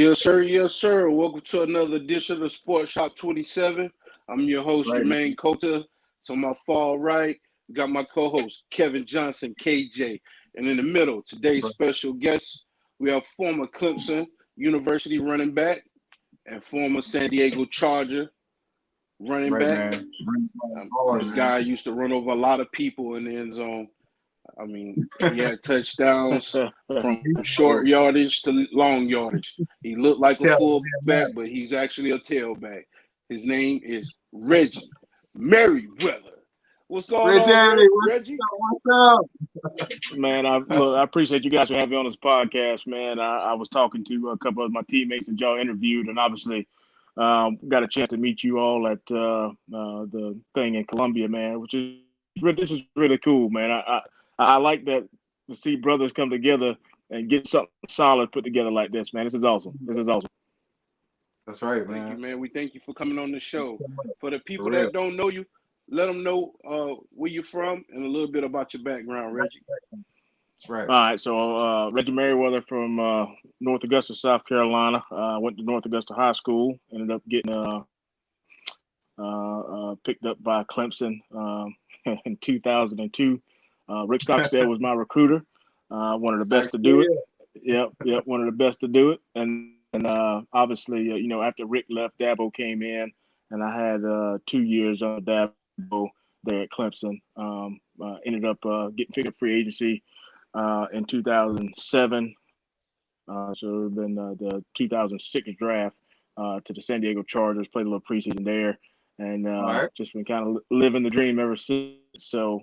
Yes, sir. Yes, sir. Welcome to another edition of Sports Shop 27. I'm your host, Right. Jermaine Cota. To my far right, got my co-host, Kevin Johnson, KJ. And in the middle, today's special guest, we have former Clemson University running back and former San Diego Charger running Right, back. man. This guy used to run over a lot of people in the end zone. I mean, he had touchdowns from short yardage to long yardage. He looked like a fullback, but he's actually a tailback. His name is Reggie Merriweather. What's going on, Reggie? What's up? Man, I appreciate you guys for having me on this podcast, man. I was talking to a couple of my teammates that y'all interviewed, and obviously got a chance to meet you all at the thing in Columbia, man, this is really cool, man. I like that to see brothers come together and get something solid put together like this, man. This is awesome. That's right, man. Thank you, man. We thank you for coming on the show. For the people that don't know you, let them know where you're from and a little bit about your background, Reggie. That's right. All right, so Reggie Merriweather from North Augusta, South Carolina. Went to North Augusta High School. Ended up getting picked up by Clemson in 2002. Rick Stockstead was my recruiter. One of the best to do it. Yep, one of the best to do it. And obviously, after Rick left, Dabo came in, and I had 2 years on Dabo there at Clemson. Ended up getting picked up free agency in 2007. So it would have been the 2006 draft to the San Diego Chargers. Played a little preseason there, and just been kind of living the dream ever since. So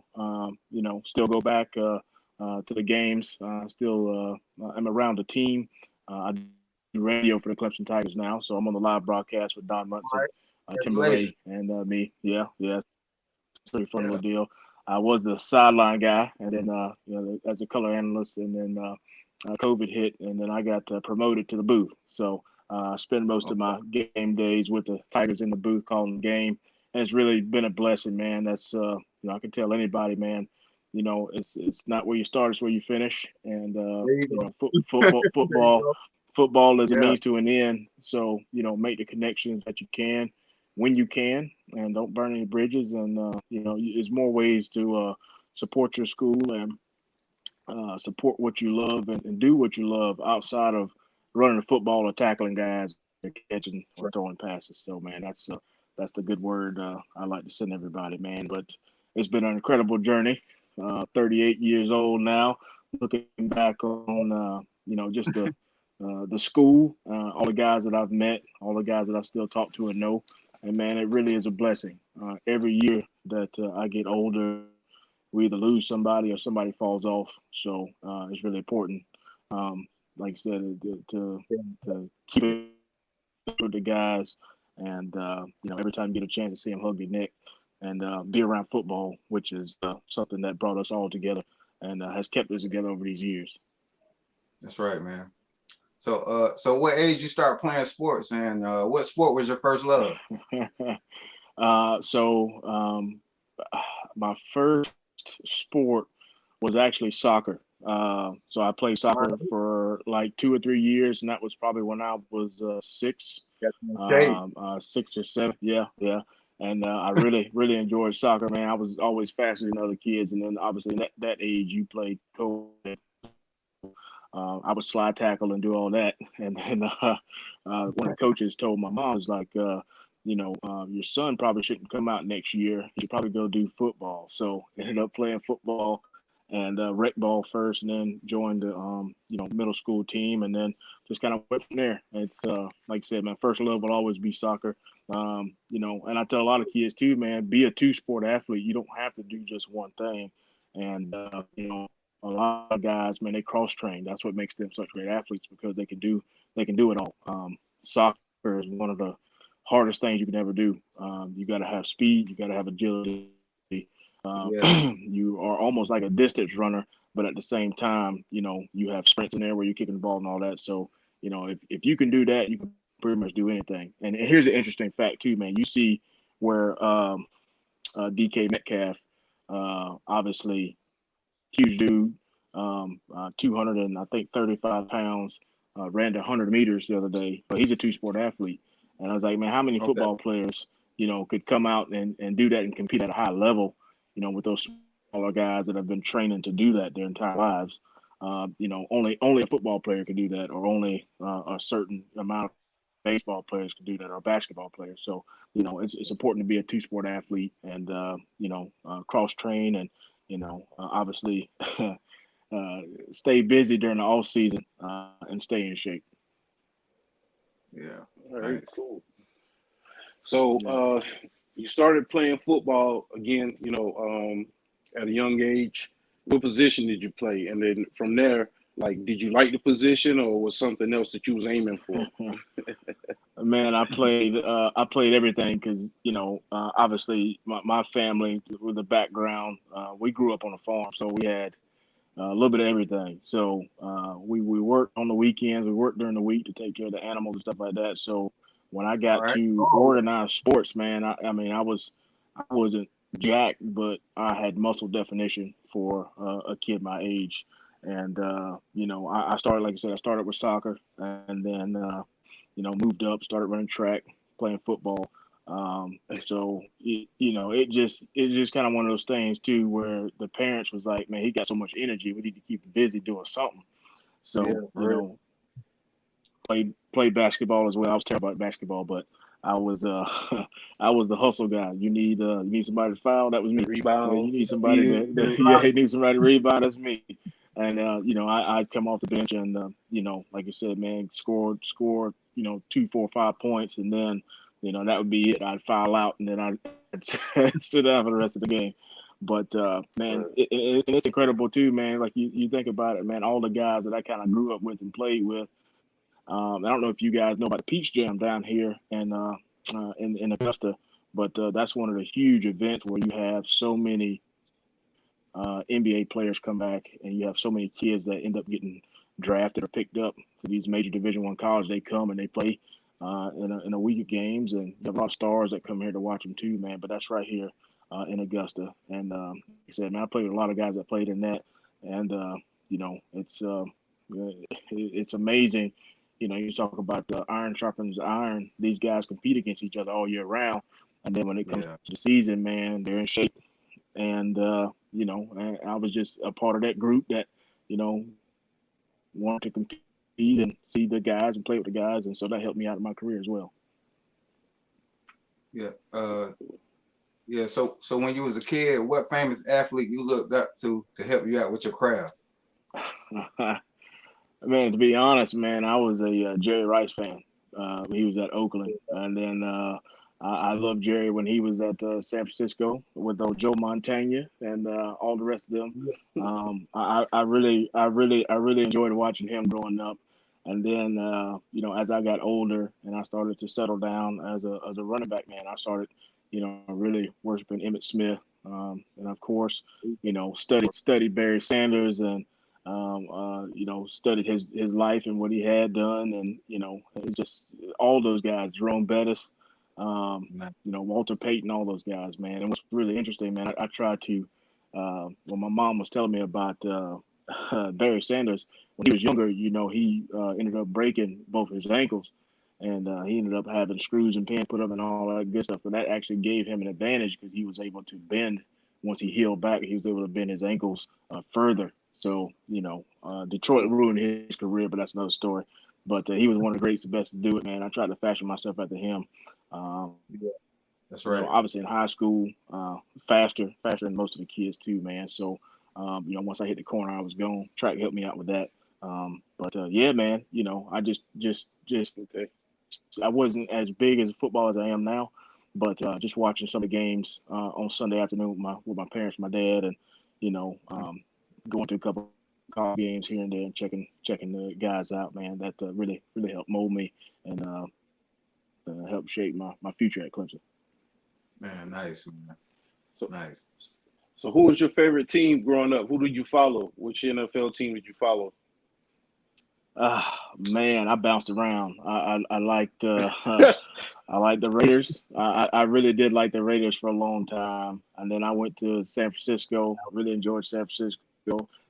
still go back to the games. Still I'm around the team. I do radio for the Clemson Tigers now, so I'm on the live broadcast with Don Munson, Timberlake, and me. Yeah, it's a pretty fun little deal. I was the sideline guy, and then as a color analyst, and then COVID hit, and then I got promoted to the booth. So I spend most of my game days with the Tigers in the booth calling the game, and it's really been a blessing, man. That's I can tell anybody, man. It's not where you start; it's where you finish. And football is a means to an end. So make the connections that you can when you can, and don't burn any bridges. And there's more ways to support your school and support what you love and do what you love outside of running the football or tackling guys or catching or throwing passes. So, man, that's the good word I like to send everybody, man. But it's been an incredible journey. 38 years old now. Looking back on, just the school, all the guys that I've met, all the guys that I still talk to and know. And, man, it really is a blessing. Every year that I get older, we either lose somebody or somebody falls off. So it's really important, like I said, to keep it with the guys. And, every time you get a chance to see them hug your neck and be around football, which is something that brought us all together and has kept us together over these years. That's right, man. So what age you start playing sports, and what sport was your first love? My first sport was actually soccer. So I played soccer for like 2 or 3 years, and that was probably when I was 6 or 7. Yeah. And I really, really enjoyed soccer, man. I was always faster than other kids, and then obviously that age you played co-ed. I would slide tackle and do all that. And then one of the coaches told my mom, was like, your son probably shouldn't come out next year. He should probably go do football. So ended up playing football and rec ball first, and then joined the middle school team, and then just kind of went from there. It's like I said, my first love will always be soccer. And I tell a lot of kids too, man, be a 2-sport athlete. You don't have to do just one thing. And a lot of guys, man, they cross train. That's what makes them such great athletes, because they can do it all. Soccer is one of the hardest things you can ever do. You got to have speed. You got to have agility. You are almost like a distance runner, but at the same time, you have sprints in there where you're kicking the ball and all that. So, if you can do that, you can pretty much do anything. And here's an interesting fact too, man. You see where DK Metcalf, obviously huge dude, 235 pounds, ran the 100 meters the other day, but he's a two-sport athlete. And I was like, man, how many football players, could come out and do that and compete at a high level, with those smaller guys that have been training to do that their entire lives. Only a football player can do that, or only a certain amount of baseball players can do that, or basketball players. So, it's important to be a two-sport athlete and, cross-train and, obviously stay busy during the off season and stay in shape. Yeah. All right, Nice. cool. So you started playing football again, at a young age. What position did you play? And then from there, like, did you like the position, or was something else that you was aiming for? Man, I played everything because, obviously my family with the background, we grew up on a farm, so we had a little bit of everything. So we worked on the weekends, we worked during the week to take care of the animals and stuff like that. So when I got to organized sports, man, I wasn't jacked, but I had muscle definition for a kid my age. And, I started, like I said, I started with soccer, and then, moved up, started running track, playing football. So, it's just kind of one of those things too, where the parents was like, man, he got so much energy, we need to keep him busy doing something. So, played basketball as well. I was terrible at basketball, but I was I was the hustle guy. You need somebody to foul, that was me. Rebound. You need somebody you need somebody to rebound, that's me. And I'd come off the bench and like you said, man, score 2, 4, 5 points, and then that would be it. I'd foul out, and then I'd sit down for the rest of the game. But man, it's incredible too, man. Like you think about it, man. All the guys that I kind of grew up with and played with. I don't know if you guys know about the Peach Jam down here in Augusta, but that's one of the huge events where you have so many NBA players come back, and you have so many kids that end up getting drafted or picked up to these major Division I colleges. They come and they play in a week of games, and you have a lot of stars that come here to watch them too, man. But that's right here in Augusta. And like I said, man, I played with a lot of guys that played in that, and it's amazing. You talk about iron sharpens iron. These guys compete against each other all year round, and then when it comes to the season, man, they're in shape. And and I was just a part of that group that wanted to compete and see the guys and play with the guys, and so that helped me out in my career as well. Yeah. So when you was a kid, what famous athlete you looked up to help you out with your craft? Man, to be honest, man, I was a Jerry Rice fan. He was at Oakland, and then I loved Jerry when he was at San Francisco with Joe Montana and all the rest of them. I really enjoyed watching him growing up, and then as I got older and I started to settle down as a running back, man, I started really worshiping Emmitt Smith, and of course studied Barry Sanders and studied his life and what he had done, and it's just all those guys, Jerome Bettis, Walter Payton, all those guys, man. And what's really interesting, man, I tried to when my mom was telling me about Barry Sanders when he was younger, he ended up breaking both his ankles, and he ended up having screws and pins put up and all that good stuff. But that actually gave him an advantage because he was able to bend. Once he healed back, he was able to bend his ankles further. So, Detroit ruined his career, but that's another story. But he was one of the greats, the best to do it, man. I tried to fashion myself after him. That's right. Obviously in high school, faster than most of the kids too, man. So, once I hit the corner, I was gone. Track helped me out with that. Yeah, man, I just I wasn't as big as football as I am now, but just watching some of the games on Sunday afternoon with my parents, my dad, and going to a couple college games here and there and checking the guys out, man. That really helped mold me and helped shape my future at Clemson. Man, nice, man. Nice. So who was your favorite team growing up? Who did you follow? Which NFL team did you follow? Man, I bounced around. I liked I liked the Raiders. I really did like the Raiders for a long time, and then I went to San Francisco. Really enjoyed San Francisco.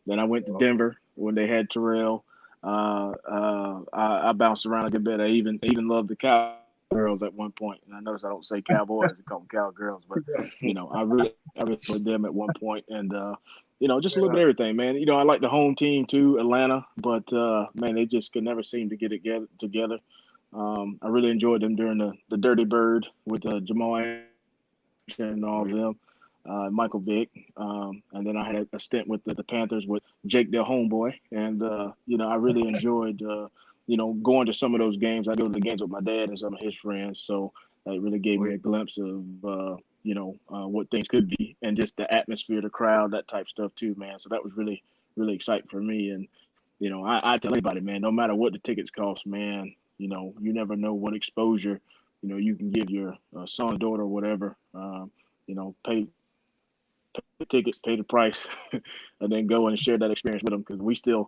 Then I went to Denver when they had Terrell. I bounced around a good bit. I even loved the cowgirls at one point. And I notice I don't say cowboys, I call them cowgirls. But I really enjoyed them at one point, and just a little bit of everything, man. I like the home team too, Atlanta, but man, they just could never seem to get it together. I really enjoyed them during the Dirty Bird with Jamal and all of them. Michael Vick, and then I had a stint with the Panthers with Jake, their homeboy, and I really enjoyed going to some of those games. I go to the games with my dad and some of his friends, so it really gave me a glimpse of what things could be, and just the atmosphere, the crowd, that type stuff too, man. So that was really really exciting for me, and I tell anybody, man, no matter what the tickets cost, man, you never know what exposure you can give your son, daughter, whatever. Pay the tickets, pay the price, and then go and share that experience with them. Because we still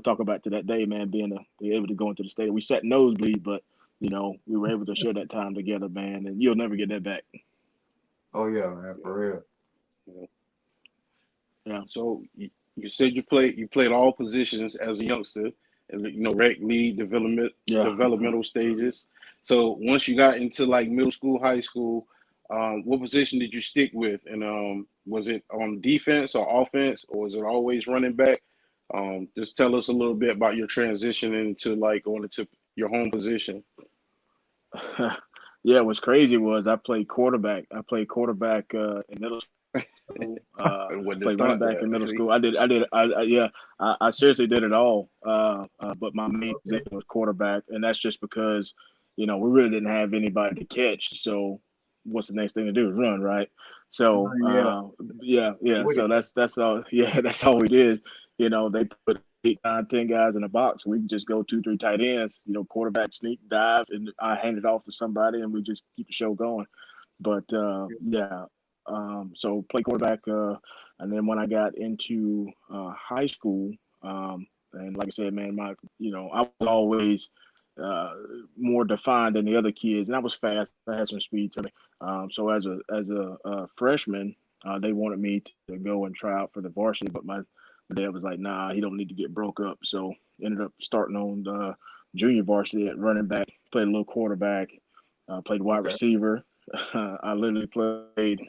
talk about to that day, man, being able to go into the stadium. We sat nosebleed, but we were able to share that time together, man, and you'll never get that back. Oh yeah, man, for real. Yeah. So you said you played all positions as a youngster, and rec, league, developmental stages. So once you got into like middle school, high school, what position did you stick with? And was it on defense or offense, or was it always running back? Just tell us a little bit about your transition into like going into your home position. Yeah, what's crazy was I played quarterback. In middle school. Played running back in middle school. I seriously did it all. But my main position was quarterback, and that's just because, we really didn't have anybody to catch. So what's the next thing to do? Is run, right? So yeah. So that's all. Yeah, that's all we did. They put 8, 9, 10 guys in a box. We just go 2, 3 tight ends. Quarterback sneak, dive, and I hand it off to somebody, and we just keep the show going. But so play quarterback, and then when I got into high school, and like I said, man, I was always more defined than the other kids, and I was fast. I had some speed to me. So as a freshman, they wanted me to go and try out for the varsity, but my dad was like, "Nah, he don't need to get broke up." So ended up starting on the junior varsity at running back. Played a little quarterback. Played wide receiver. I literally played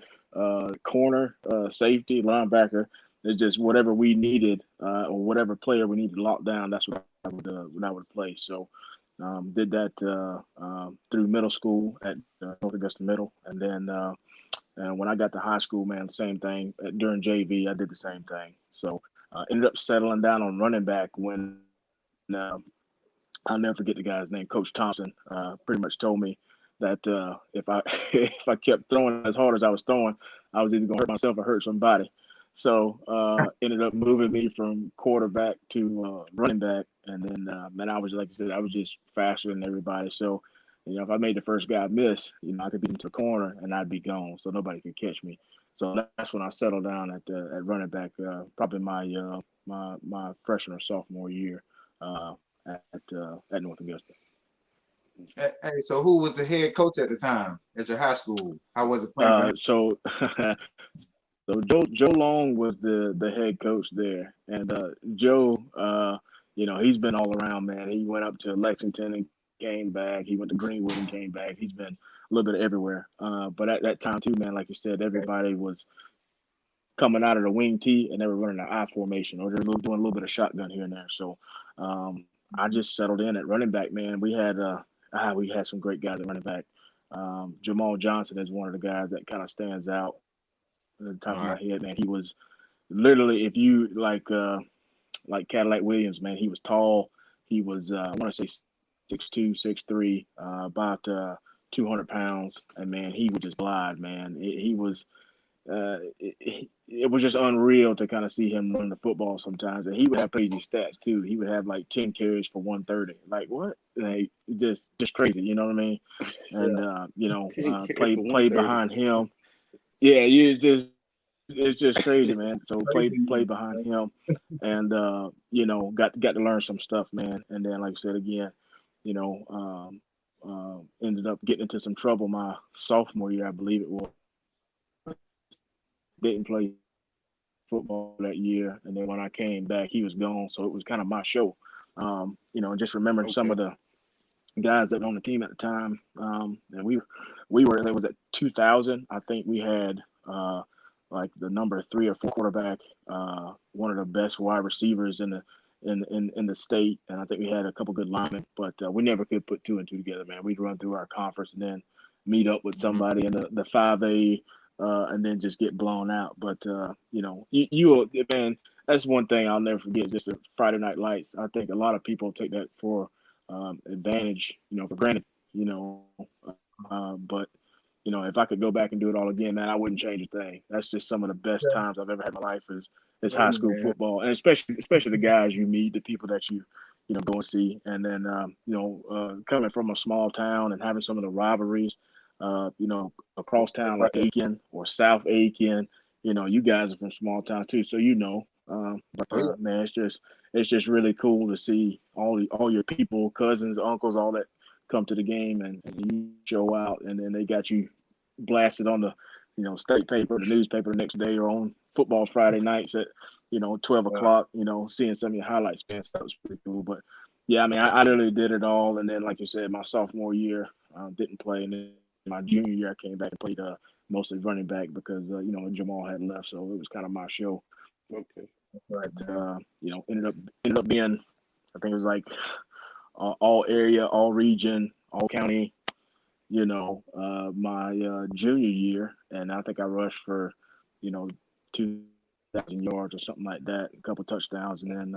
corner, safety, linebacker. It's just whatever we needed, or whatever player we needed locked down. That's what I would play. So did that through middle school at North Augusta Middle, and then when I got to high school, man, same thing. During JV, I did the same thing. So ended up settling down on running back when I'll never forget the guy's name. Coach Thompson pretty much told me that if I if I kept throwing as hard as I was throwing, I was either gonna hurt myself or hurt somebody. So ended up moving me from quarterback to running back, and then man, I was, like I said, I was just faster than everybody. So if I made the first guy miss, I could beat him to a corner and I'd be gone, so nobody could catch me. So that's when I settled down at running back, probably my freshman or sophomore year at North Augusta. Hey, so who was the head coach at the time at your high school? How was it playing? So Joe Long was the head coach there, and Joe, he's been all around, man. He went up to Lexington and came back. He went to Greenwood and came back. He's been a little bit everywhere. But at that time too, man, like you said, everybody was coming out of the wing tee and they were running an I formation, or they're doing a little bit of shotgun here and there. So I just settled in at running back, man. We had some great guys at running back. Jamal Johnson is one of the guys that kind of stands out at the top of my head, man. He was literally, if you like Cadillac Williams, man, he was tall. He was I want to say 6'2", 6'3", about 200 pounds, and man, he was just glide, man. He was it was just unreal to kind of see him run the football sometimes. And he would have crazy stats too. He would have like 10 carries for 130. Like what? Like just crazy, you know what I mean? And play behind him. Yeah, it's just crazy, man. So play behind him, and got to learn some stuff, man. And then like I said again, ended up getting into some trouble my sophomore year, I believe it was. Didn't play football that year, and then when I came back, he was gone. So it was kind of my show. And just remembering some of the guys that were on the team at the time. And we were, it was at 2000. I think we had like the number 3 or 4 quarterback, one of the best wide receivers in the state, and I think we had a couple good linemen, but we never could put 2 and 2 together, man. We'd run through our conference and then meet up with somebody in the 5A, and then just get blown out. But man, that's one thing I'll never forget. Just the Friday Night Lights. I think a lot of people take that for advantage, for granted, but if I could go back and do it all again, man, I wouldn't change a thing. That's just some of the best times I've ever had in my life is high school football, and especially the guys you meet, the people that you go and see, and then coming from a small town and having some of the rivalries, across town like Aiken or South Aiken, you guys are from small town too, so man, it's just really cool to see all your people, cousins, uncles, all that come to the game and you show out, and then they got you blasted on the state paper, the newspaper the next day, or on football Friday nights at 12 o'clock, seeing some of your highlights, man. So that was pretty cool. But yeah, I mean, I literally did it all, and then like you said, my sophomore year didn't play, and then my junior year I came back and played mostly running back because Jamal had left, so it was kind of my show. Okay, that's right. Ended up being, I think it was like all area, all region, all county, my junior year, and I think I rushed for 2,000 yards or something like that, a couple touchdowns, and then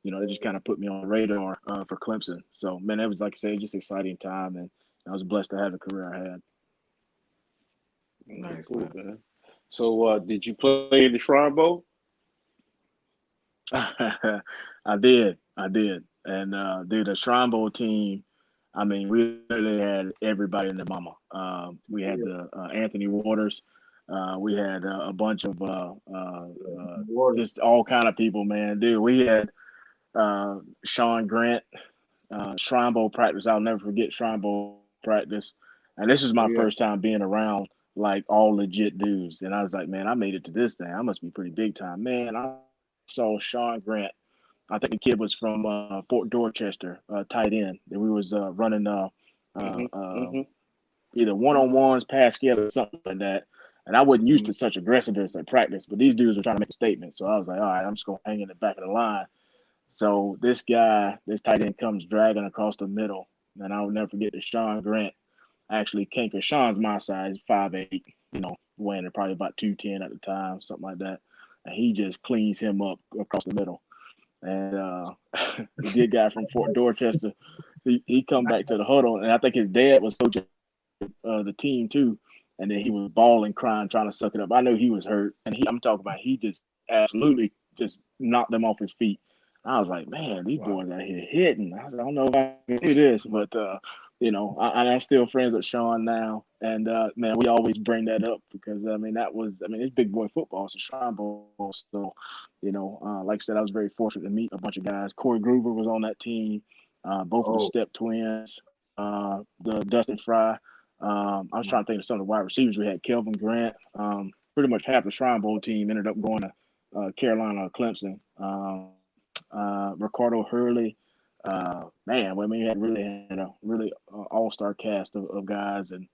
they just kind of put me on the radar for Clemson. So man, it was, like I said, just exciting time, and I was blessed to have the career I had. Nice, cool, man. So did you play in the Shrine Bowl? I did, and dude, the Shrine Bowl team, I mean, we literally had everybody and their mama. We had Anthony Waters. We had a bunch of just all kind of people, man. Dude, we had Sean Grant, Shrine Bowl practice. I'll never forget Shrine Bowl practice. And this is my first time being around like all legit dudes. And I was like, man, I made it to this thing. I must be pretty big time. Man, I saw Sean Grant. I think the kid was from Fort Dorchester, tight end. And we was running either one-on-ones, pass scale, or something like that. And I wasn't used to such aggressiveness at practice, but these dudes were trying to make a statement. So I was like, all right, I'm just going to hang in the back of the line. So this guy, this tight end, comes dragging across the middle. And I will never forget that Sean Grant actually came, because Sean's my size, 5'8", weighing probably about 210 at the time, something like that. And he just cleans him up across the middle. And the good guy from Fort Dorchester, he come back to the huddle, and I think his dad was coaching the team too. And then he was bawling, crying, trying to suck it up. I know he was hurt, and I'm talking about he just absolutely just knocked them off his feet. I was like, man, these boys out here hitting. I don't know if I can do this, but I'm still friends with Sean now, and man, we always bring that up because it's big boy football, it's a Shrine Bowl, so like I said, I was very fortunate to meet a bunch of guys. Corey Groover was on that team, both of the Step twins, the Dustin Fry. I was trying to think of some of the wide receivers we had. Kelvin Grant. Pretty much half the Shrine Bowl team ended up going to Carolina or Clemson. Ricardo Hurley. Man, we had a really all-star cast of guys, and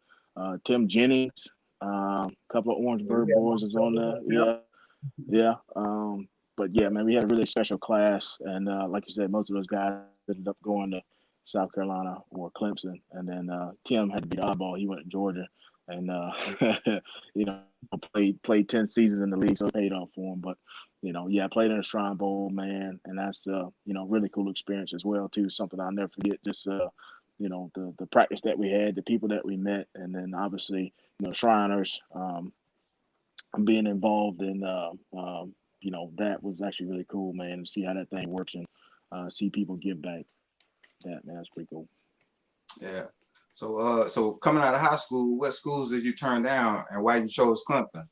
Tim Jennings, a couple of Orangeburg boys is on there. Yeah. But yeah, man, we had a really special class, and like you said, most of those guys ended up going to South Carolina or Clemson, and then Tim had to be the oddball. He went to Georgia, and played 10 seasons in the league, so it paid off for him. But I played in a Shrine Bowl, man, and that's really cool experience as well too. Something I'll never forget. Just the practice that we had, the people that we met, and then obviously Shriners being involved in that was actually really cool, man, to see how that thing works and see people give back. That's pretty cool. Yeah. So coming out of high school, what schools did you turn down, and why you chose Clemson?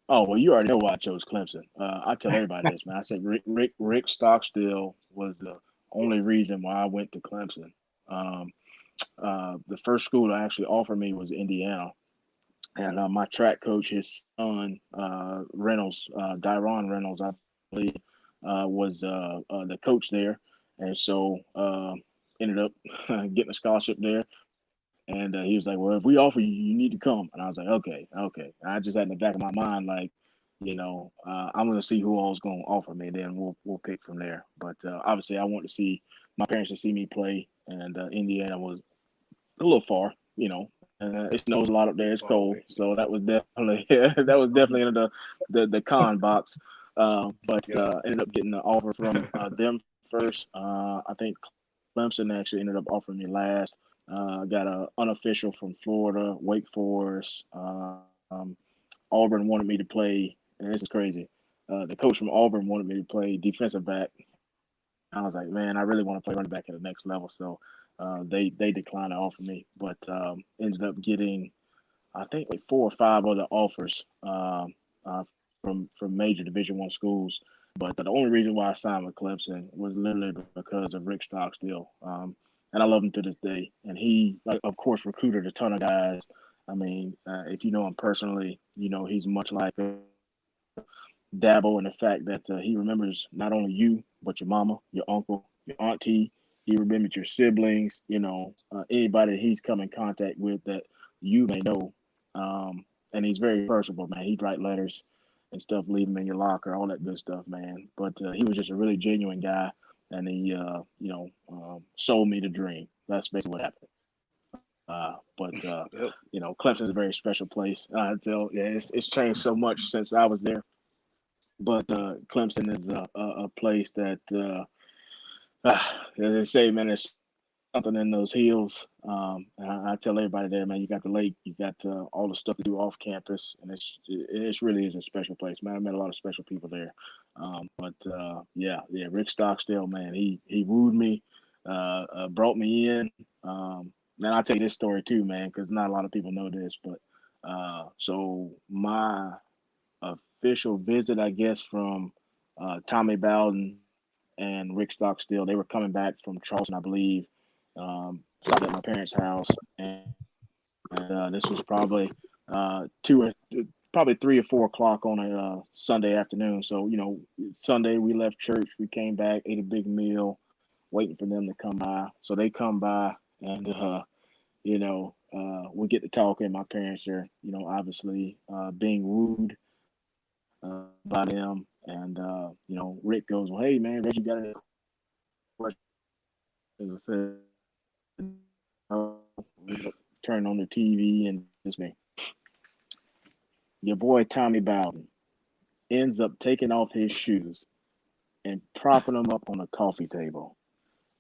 Oh, well, you already know why I chose Clemson. I tell everybody this, man. I said Rick Stockstill was the only reason why I went to Clemson. The first school that actually offered me was Indiana, and my track coach, his son, Reynolds, Dyron Reynolds, I believe, was the coach there, and so ended up getting a scholarship there. And he was like, "Well, if we offer you, you need to come." And I was like, "Okay, okay." And I just had in the back of my mind, like, I'm gonna see who all's gonna offer me, then we'll pick from there. But obviously, I want to see my parents to see me play, and Indiana was a little far, and it snows a lot up there. It's cold, so that was definitely that was definitely in the con box. But ended up getting the offer from them first. I think Clemson actually ended up offering me last. Got a unofficial from Florida, Wake Forest. Auburn wanted me to play, and this is crazy. The coach from Auburn wanted me to play defensive back. I was like, man, I really want to play running back at the next level. So they declined to offer me, but ended up getting, I think, like 4 or 5 other offers from major Division I schools. But the only reason why I signed with Clemson was literally because of Rick Stockstill. And I love him to this day. And he, like, of course, recruited a ton of guys. I mean, if you know him personally, he's much like Dabo in the fact that he remembers not only you, but your mama, your uncle, your auntie. He remembers your siblings, anybody that he's come in contact with that you may know. And he's very personable, man. He'd write letters and stuff, leave them in your locker, all that good stuff, man. But he was just a really genuine guy, and he, sold me the dream. That's basically what happened. But Clemson's a very special place. It's changed so much since I was there. But Clemson is a place that, as I say, man, there's something in those hills. And I tell everybody there, man, you got the lake, you got all the stuff to do off campus, and it really is a special place, man. I met a lot of special people there. But Rick Stockstill, man, he wooed me, brought me in. And I'll tell you this story too, man, because not a lot of people know this, but so my official visit, I guess, from Tommy Bowden and Rick Stockstill. They were coming back from Charleston, I believe. Stopped at my parents' house, and this was probably probably 3 or 4 o'clock on a Sunday afternoon. So Sunday we left church, we came back, ate a big meal, waiting for them to come by. So they come by, and we get to talking. My parents are, obviously being wooed by them. And, Rick goes, well, hey, man, Reggie got any questions? As I said, turn on the TV and it's me. Your boy Tommy Bowden ends up taking off his shoes and propping them up on a coffee table.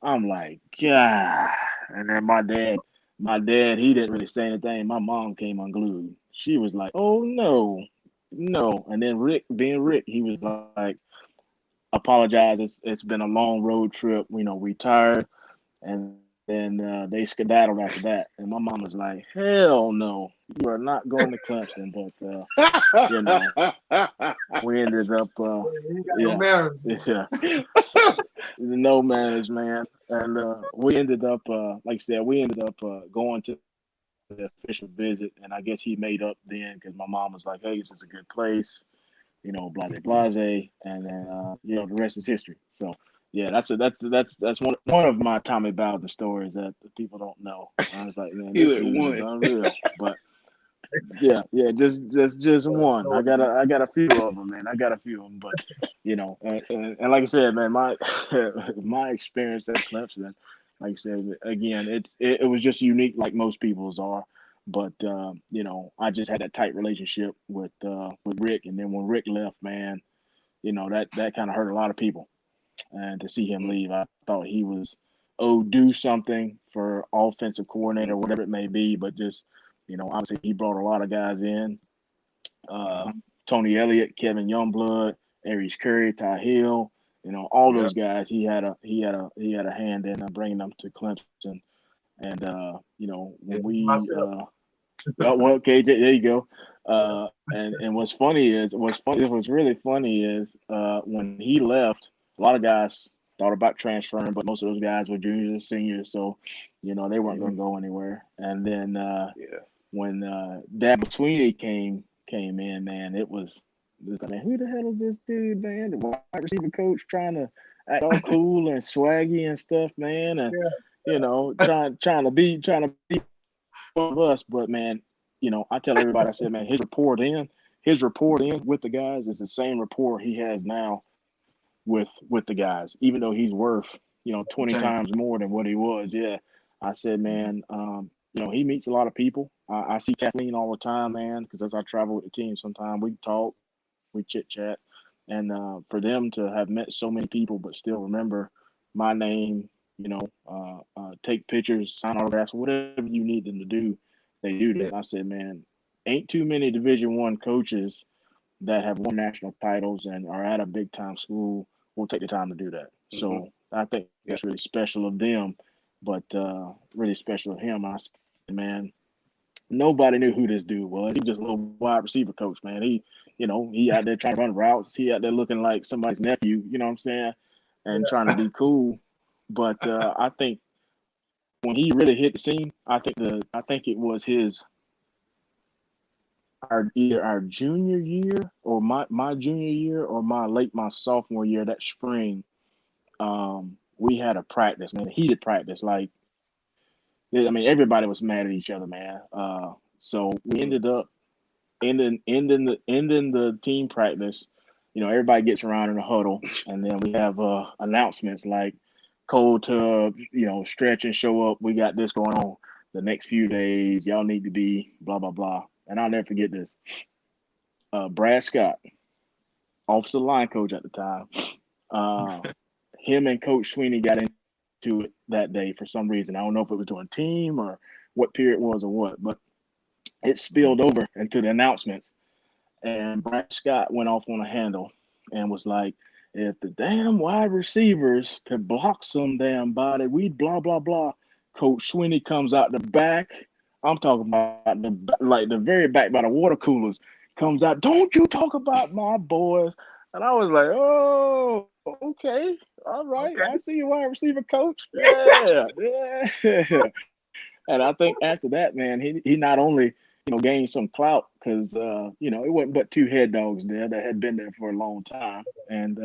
I'm like, God. And then my dad, he didn't really say anything. My mom came unglued. She was like, oh, no. And then Rick, being Rick, he was like, apologize. It's been a long road trip. We tired. And then they skedaddled after that. And my mom was like, hell no. You are not going to Clemson. But, we ended up, no manners, man. And we ended up, like I said, going to the official visit, and I guess he made up then because my mom was like, "Hey, this is a good place," blase, and then the rest is history. So yeah, that's one of my Tommy Bowden stories that the people don't know. I was like, man, this dude is unreal. But yeah, just one. I got a few of them, man. I got a few of them, but and like I said, man, my experience at Clemson, like I said, again, it was just unique, like most people's are. But I just had that tight relationship with Rick, and then when Rick left, man, that kind of hurt a lot of people. And to see him leave, I thought he was do something for offensive coordinator, whatever it may be. But just obviously he brought a lot of guys in. Tony Elliott, Kevin Youngblood, Aries Curry, Ty Hill, all those guys. He had a hand in bringing them to Clemson. And when we well, KJ, there you go. And what's really funny is when he left, a lot of guys thought about transferring, but most of those guys were juniors and seniors, so they weren't going to go anywhere. And then when Dabo Sweeney came in, man, it was Man, who the hell is this dude, man? The wide receiver coach trying to act all cool and swaggy and stuff, man, and trying to be one of us. But man, I tell everybody, I said, man, his rapport in with the guys is the same rapport he has now with the guys, even though he's worth 20 times more than what he was. Yeah, I said, man, he meets a lot of people. I see Kathleen all the time, man, because as I travel with the team, sometimes we talk, we chit chat, and for them to have met so many people but still remember my name, take pictures, sign autographs, whatever you need them to do, they do that. I said, man, ain't too many Division I coaches that have won national titles and are at a big time school will take the time to do that. Mm-hmm. So I think that's really special of them, but really special of him. I said, man, nobody knew who this dude was. He was just a little wide receiver coach, man. He out there trying to run routes. He out there looking like somebody's nephew, you know what I'm saying, and trying to be cool. But I think when he really hit the scene, I think it was either our junior year or my junior year or my sophomore year, that spring. We had a practice, man, a heated practice. Like, I mean, everybody was mad at each other, man. So we ended up ending the team practice. Everybody gets around in a huddle, and then we have announcements like cold tub, stretch and show up. We got this going on the next few days. Y'all need to be blah blah blah. And I'll never forget this. Brad Scott, offensive line coach at the time, him and Coach Sweeney got into it that day for some reason. I don't know if it was during team or what period it was or what, but it spilled over into the announcements. And Brad Scott went off on a handle and was like, if the damn wide receivers could block some damn body, we'd blah, blah, blah. Coach Sweeney comes out the back. I'm talking about the very back by the water coolers, comes out, don't you talk about my boys. And I was like, oh, okay. All right. Okay. I see you, wide receiver coach. Yeah. And I think after that, man, he not only, gained some clout because, it wasn't but two head dogs there that had been there for a long time. And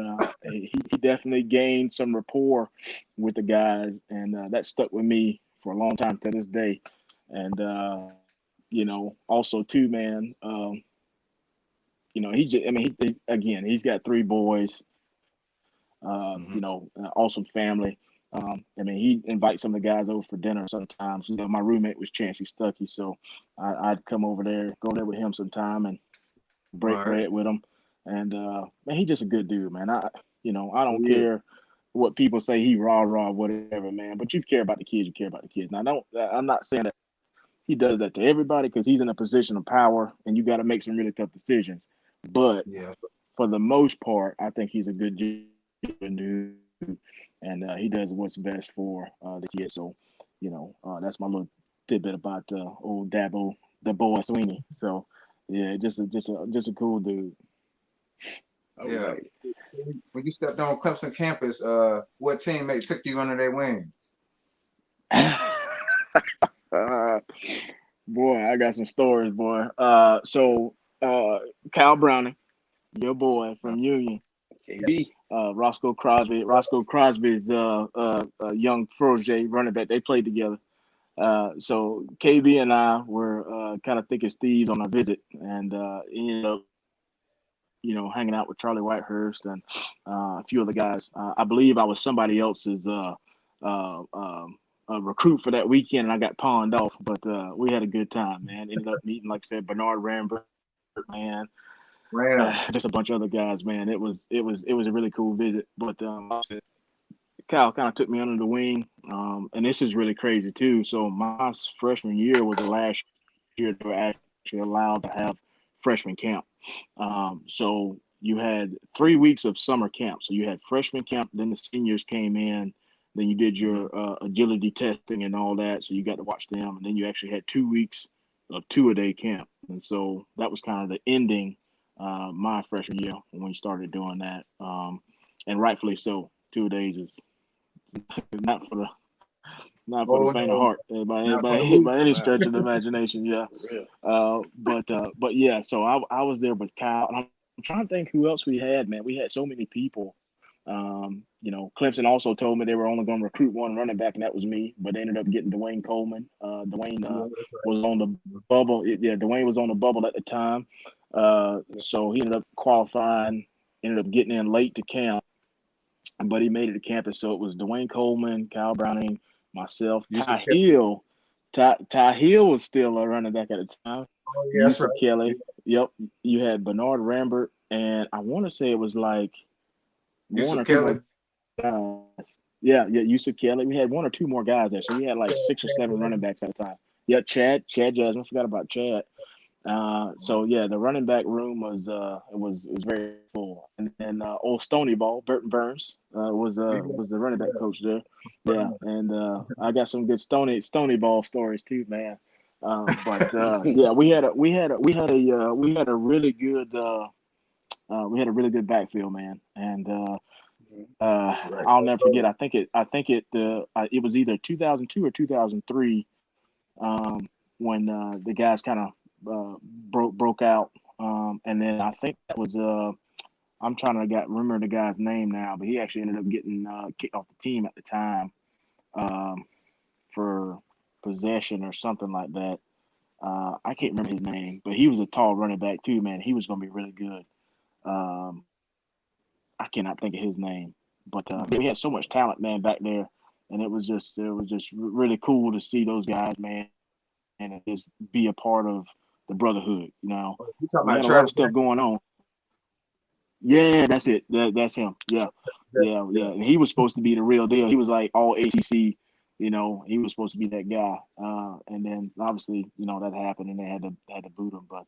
he definitely gained some rapport with the guys. And that stuck with me for a long time to this day. And, also too, man, he's got three boys, awesome family. He invites some of the guys over for dinner sometimes. My roommate was Chancey Stuckey, so I'd come over there, go there with him sometime and break bread with him. And man, he's just a good dude, man. I don't care what people say, he rah, whatever, man. But you care about the kids, you care about the kids. Now, I'm not saying that he does that to everybody because he's in a position of power and you got to make some really tough decisions. But for the most part, I think he's a good dude, and he does what's best for the kids. So, that's my little tidbit about old Dabo, the boy Sweeney. So, yeah, just a cool dude. Yeah. Right. When you stepped on Clemson campus, what teammate took you under their wing? Boy, I got some stories, boy. So Kyle Browning, your boy from Union. KB. Roscoe Crosby's young protege running back. They played together. So KB and I were kind of thick as thieves on our visit, and ended up, hanging out with Charlie Whitehurst and a few other guys. I believe I was somebody else's recruit for that weekend, and I got pawned off. But we had a good time, man. Ended up meeting, like I said, Bernard Rambert, man. Just a bunch of other guys, man. It was a really cool visit. But Kyle kind of took me under the wing, and this is really crazy too. So my freshman year was the last year they were actually allowed to have freshman camp. So you had 3 weeks of summer camp. So you had freshman camp, then the seniors came in, then you did your agility testing and all that. So you got to watch them, and then you actually had 2 weeks of two-a-day camp. And so that was kind of the ending my freshman year when we started doing that. And rightfully so. 2 days is not for the faint of heart by any stretch of the imagination. Yeah. But yeah, so I was there with Kyle, and I'm trying to think who else we had, man. We had so many people. Clemson also told me they were only going to recruit one running back, and that was me. But they ended up getting Dwayne Coleman. Dwayne was on the bubble. Dwayne was on the bubble at the time. So he ended up qualifying, ended up getting in late to camp, but he made it to campus. So it was Dwayne Coleman, Kyle Browning, myself, Ty Hill. Ty Hill was still a running back at the time. Oh, yeah, that's right. Kelly. Yep. You had Bernard Rambert, and I want to say it was like one or two more guys. Yeah, Yusuf Kelly. We had one or two more guys there, so we had like 6 or 7 running backs at the time. Yeah, Chad Jasmine. Forgot about Chad. So yeah, the running back room was very full, and then old Stony Ball, Burton Burns, was the running back coach there. Yeah, and I got some good Stony Ball stories too, man. Yeah, we had a really good backfield, man, and I'll never forget. I think it was either 2002 or 2003 when the guys kind of broke out, and then I think that was I'm trying to remember the guy's name now, but he actually ended up getting kicked off the team at the time for possession or something like that. I can't remember his name, but he was a tall running back too, man. He was going to be really good. I cannot think of his name, but we had so much talent, man, back there, and it was just really cool to see those guys, man, and just be a part of the brotherhood. We had a lot of stuff going on. Yeah, that's it. That's him. Yeah. And he was supposed to be the real deal. He was like all ACC. He was supposed to be that guy. And then obviously, that happened, and they had to boot him. But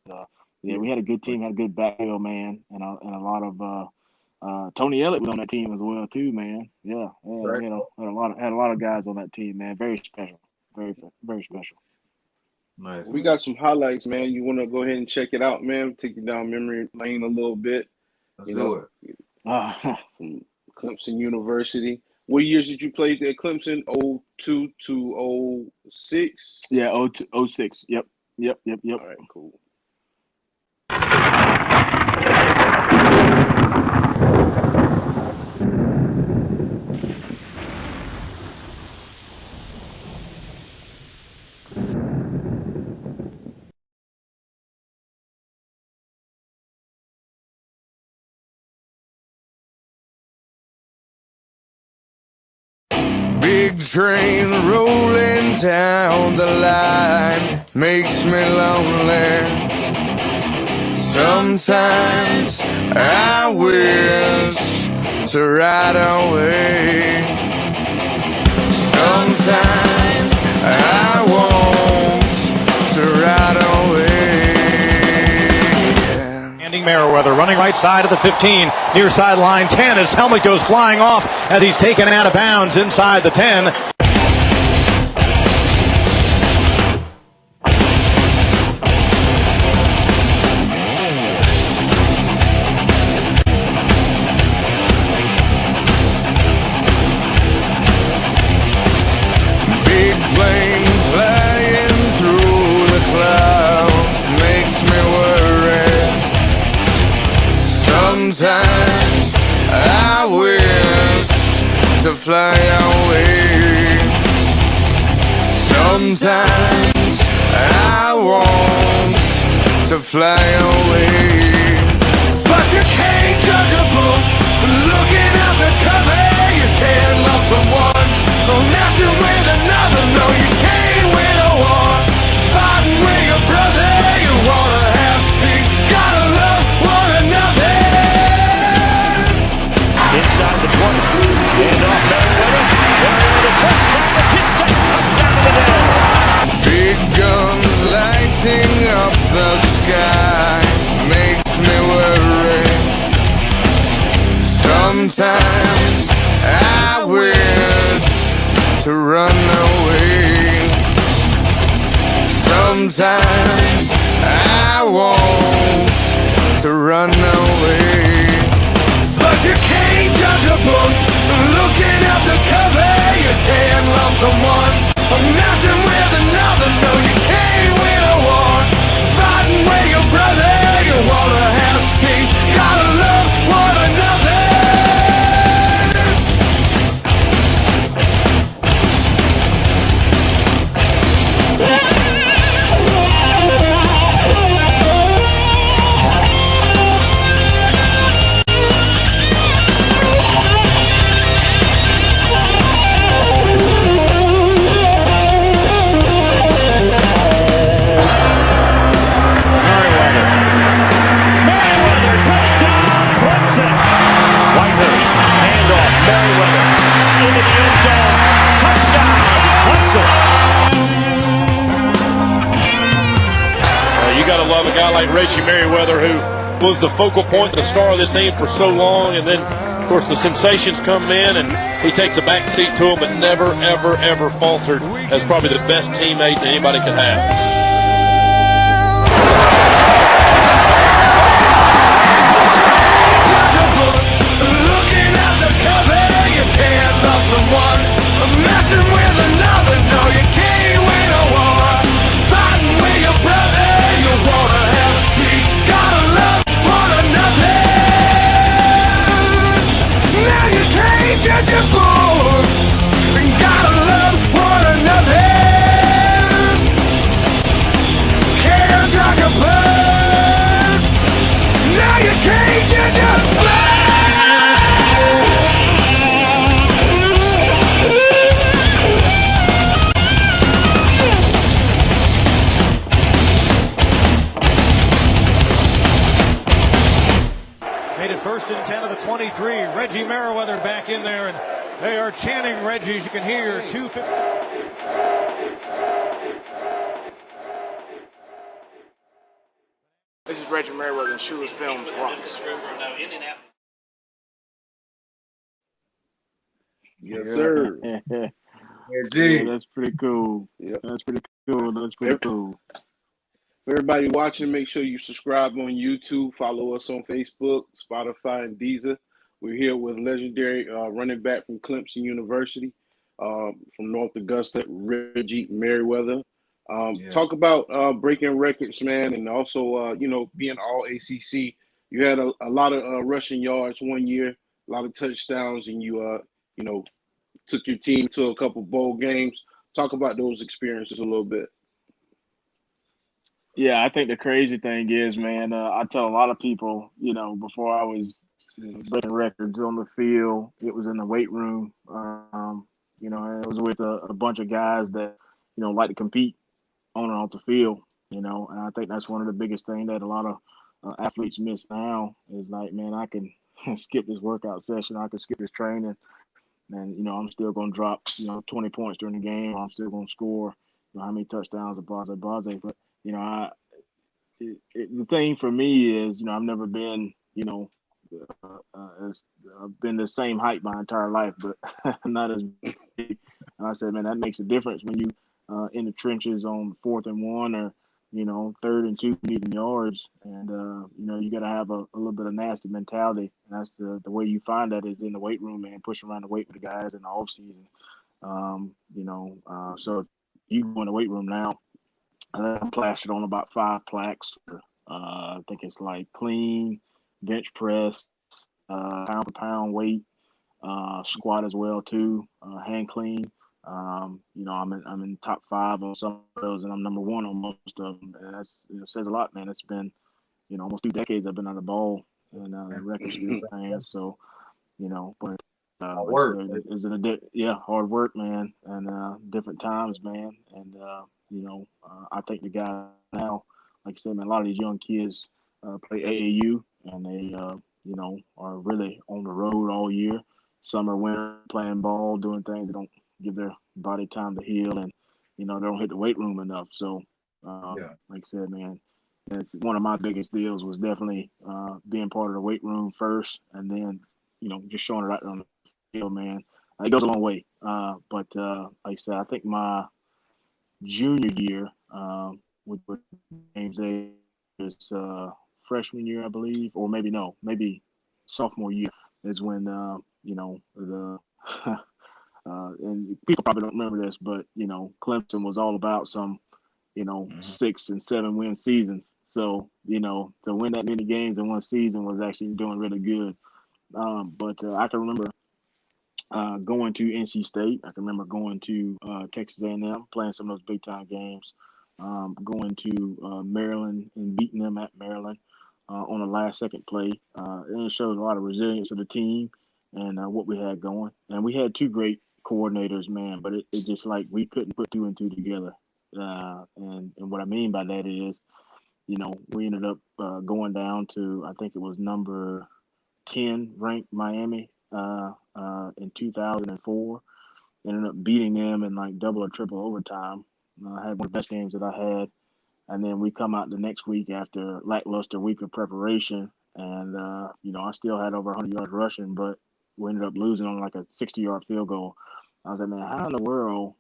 we had a good team, had a good backfield, man, and a lot of Tony Elliott was on that team as well too, man. Yeah, right. Had a lot of guys on that team, man. Very special, very very special. Nice. We got some highlights, man. You want to go ahead and check it out, man? Take you down memory lane a little bit. Let's do it. From Clemson University. What years did you play at Clemson? 02 to 06? Yeah, 06. Yep. All right, cool. Big train rolling down the line makes me lonely. Sometimes I wish to ride away. Sometimes I want to ride away. Merriweather running right side of the 15, near sideline 10. His helmet goes flying off as he's taken out of bounds inside the 10. Big plane flying through the clouds makes me worry. Sometimes I wish to fly away. Sometimes I want to fly away. But you can't judge a book looking at the cover. You can't love someone messing with another. No, you can't win a war fighting with your brother. You wanna have peace, gotta love one another. Inside the 20, hand off Merriweather. Merriweather cuts on the pitch side, comes down to the down. Big guns lighting up the sky makes me worry. Sometimes I wish to run away. Sometimes I want to run away. But you can't judge a book looking at the cover. You can't love someone messing with another. No, you can't win a war fighting with your brother. You wanna have peace, to love a guy like Reggie Merriweather, who was the focal point, the star of this team for so long. And then, of course, the sensations come in, and he takes a back seat to him, but never, ever, ever faltered as probably the best teammate that anybody could have. First and 10 of the 23. Reggie Merriweather back in there, and they are chanting Reggie, as you can hear. 250. This is Reggie Merriweather, and Shooters Films rocks. Yes, sir. G. That's pretty cool. Yep. That's pretty cool. That's pretty cool. For everybody watching, make sure you subscribe on YouTube, follow us on Facebook, Spotify, and Deezer. We're here with legendary running back from Clemson University, from North Augusta, Reggie Merriweather. Talk about breaking records, man, and also, being all ACC. You had a lot of rushing yards one year, a lot of touchdowns, and you took your team to a couple bowl games. Talk about those experiences a little bit. Yeah, I think the crazy thing is, man, I tell a lot of people, before I was breaking records on the field, it was in the weight room. And it was with a bunch of guys that, like to compete on and off the field, and I think that's one of the biggest things that a lot of athletes miss now is like, man, I can skip this workout session, I can skip this training, and, I'm still going to drop, 20 points during the game, or I'm still going to score, how many touchdowns, blah, but the thing for me is, I've never been, I've been the same height my entire life, but not as big. And I said, man, that makes a difference when you in the trenches on 4th and 1 or, 3rd and 2 needing yards. And, you got to have a little bit of nasty mentality. And that's the way you find that is in the weight room, man, pushing around the weight with the guys in the off season. So if you go in the weight room now, I'm plastered on about 5 plaques. I think it's like clean, bench press, pound for pound weight, squat as well too, hand clean. I'm in top 5 on some of those, and I'm number 1 on most of them. And that's says a lot, man. It's been almost 2 decades I've been on the ball, and the records do the same. So but hard work. It was hard work, man, and different times, man, and I think the guy now, like I said, man, a lot of these young kids play AAU, and they, are really on the road all year. Summer, winter, playing ball, doing things that don't give their body time to heal, and they don't hit the weight room enough. So, like I said, man, it's one of my biggest deals was definitely being part of the weight room first, and then just showing it out there on the field, man. It goes a long way. But like I said, I think my junior year with James is freshman year, I believe, or maybe sophomore year is when and people probably don't remember this, but Clemson was all about some 6 and 7 win seasons. So to win that many games in one season was actually doing really good. But I can remember going to NC State. I can remember going to Texas A&M, playing some of those big time games. Going to Maryland and beating them at Maryland on a last second play. And it shows a lot of resilience of the team and what we had going. And we had 2 great coordinators, man, but it just like we couldn't put 2 and 2 together. And what I mean by that is, we ended up going down to, I think it was number 10 ranked Miami in 2004. Ended up beating them in like double or triple overtime. I had one of the best games that I had And then we come out the next week after lackluster week of preparation, and I still had over 100 yards rushing, but we ended up losing on like a 60-yard field goal. I was like, man, how in the world,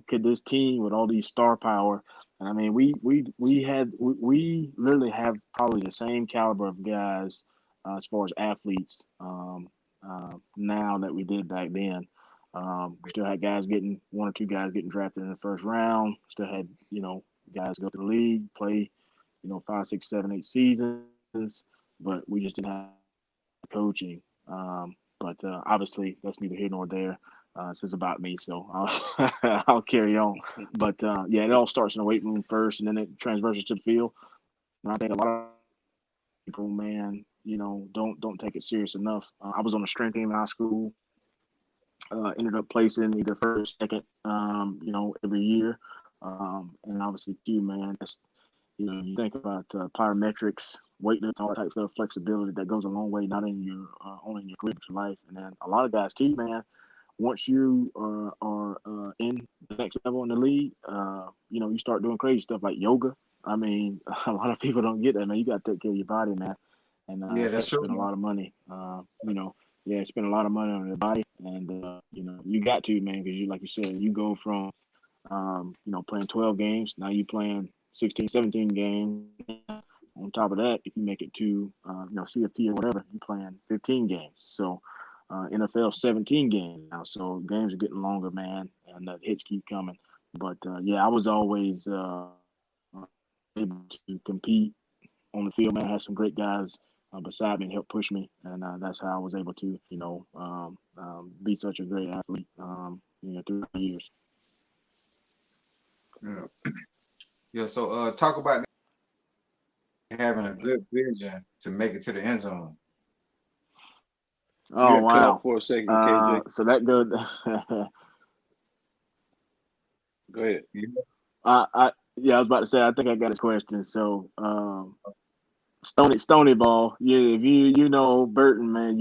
could this team with all these star power? And I mean, we literally have probably the same caliber of guys as far as athletes now that we did back then. We still had guys getting one or two guys getting drafted in the first round. Still had guys go to the league, play 5, 6, 7, 8 seasons, but we just didn't have coaching. But obviously, that's neither here nor there. This is about me, so I'll carry on. But it all starts in the weight room first, and then it transverses to the field. And I think a lot of people, man, don't take it serious enough. I was on the strength team in high school. Ended up placing either first, second, every year. And obviously, too, man, that's, you think about plyometrics, weightlifting, all types of flexibility that goes a long way, not in your only in your career, but your life. And then a lot of guys, too, man, once you are in the next level in the league, you start doing crazy stuff like yoga. I mean, a lot of people don't get that, man. You got to take care of your body, man. And that's true. spend a lot of money, spend a lot of money on your body. And, you got to, man, because like you said, you go from, playing 12 games. Now you playing 16, 17 games. On top of that, if you make it to, CFP or whatever, you're playing 15 games. So NFL 17 games now. So games are getting longer, man, and the hits keep coming. But, I was always able to compete on the field, man. I had some great guys beside me and help push me. And that's how I was able to, be such a great athlete, through the years. Yeah. So talk about having a good vision to make it to the end zone. Oh, you got cut wow. out for a second, KJ. So that goes. Go ahead. I was about to say, I think I got his question. So, Stony Ball. Yeah, if you know Burton, man,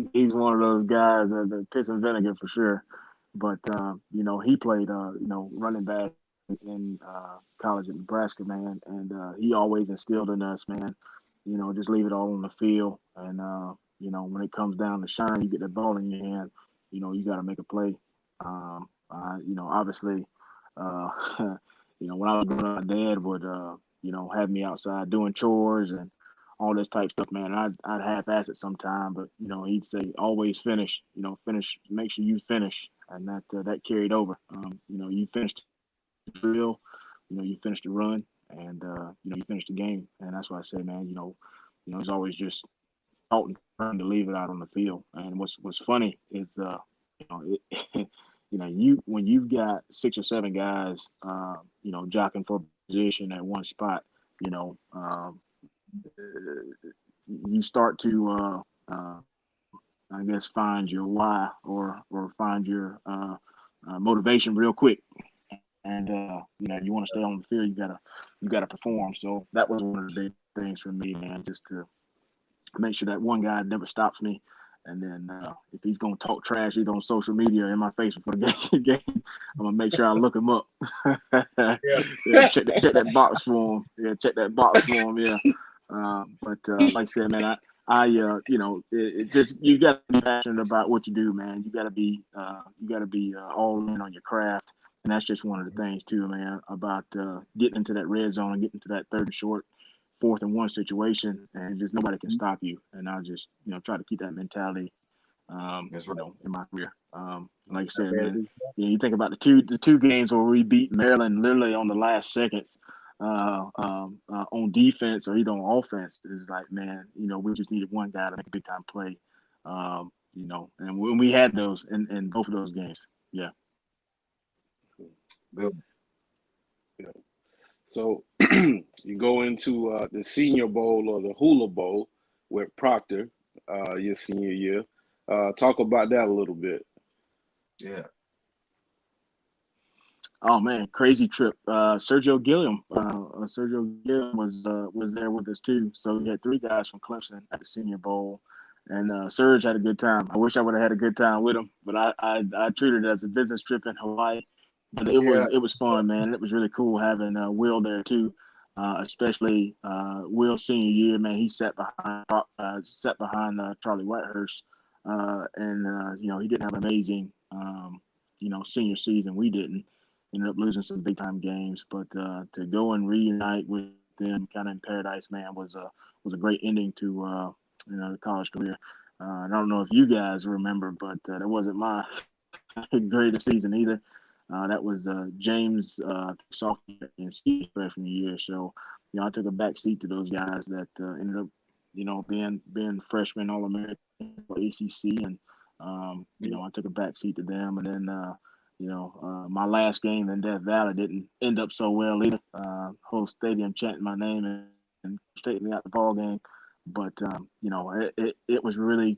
he's one of those guys that piss and vinegar for sure. But he played running back in college at Nebraska, man, and he always instilled in us, man. Just leave it all on the field, and when it comes down to shine, you get the ball in your hand. You got to make a play. Obviously, when I was growing up, my dad would have me outside doing chores and all this type stuff, man. I'd half-ass it sometime, but he'd say always finish. Finish. Make sure you finish, and that carried over. You finished the drill, you finished the run, and you finished the game, and that's why I say, man, it's always just out and trying to leave it out on the field. And what's funny is, when you've got 6 or 7 guys, jockeying for position at one spot, you start to, I guess, find your why or find your motivation real quick. And you want to stay on the field, you gotta perform. So that was one of the big things for me, man, just to make sure that one guy never stops me. And then if he's gonna talk trash either on social media or in my face before the game, I'm gonna make sure I look him up. Check that box for him. Yeah, check that box for him. Yeah. But like I said, man, it just, you got to be passionate about what you do, man. You got to be all in on your craft. And that's just one of the things too, man, about getting into that red zone and getting to that 3rd and short, 4th and 1 situation, and just nobody can stop you. And I'll just, try to keep that mentality, That's right. in my career. Like I said, man, you think about the two games where we beat Maryland literally on the last seconds on defense or either on offense. It's like, man, we just needed one guy to make a big time play, and when we had those in both of those games. Yeah. Good. Yeah. So you go into the Senior Bowl or the Hula Bowl with Proctor your senior year. Talk about that a little bit. Yeah. Oh man, crazy trip. Sergio Gilliam was there with us too. So we had 3 guys from Clemson at the Senior Bowl, and Serge had a good time. I wish I would have had a good time with him, but I treated it as a business trip in Hawaii. But it was fun, man. It was really cool having Will there too, especially Will's senior year. Man, he sat behind Charlie Whitehurst, and he didn't have an amazing senior season. We didn't. Ended up losing some big time games, but to go and reunite with them, kind of in paradise, man, was a great ending to the college career. I don't know if you guys remember, but that wasn't my greatest season either. That was James sophomore and Steve freshman year. So, I took a back seat to those guys that ended up, being freshmen All-American for ACC, and I took a back seat to them. And then, my last game in Death Valley didn't end up so well either. Whole stadium chanting my name and taking me out the ball game. But it was really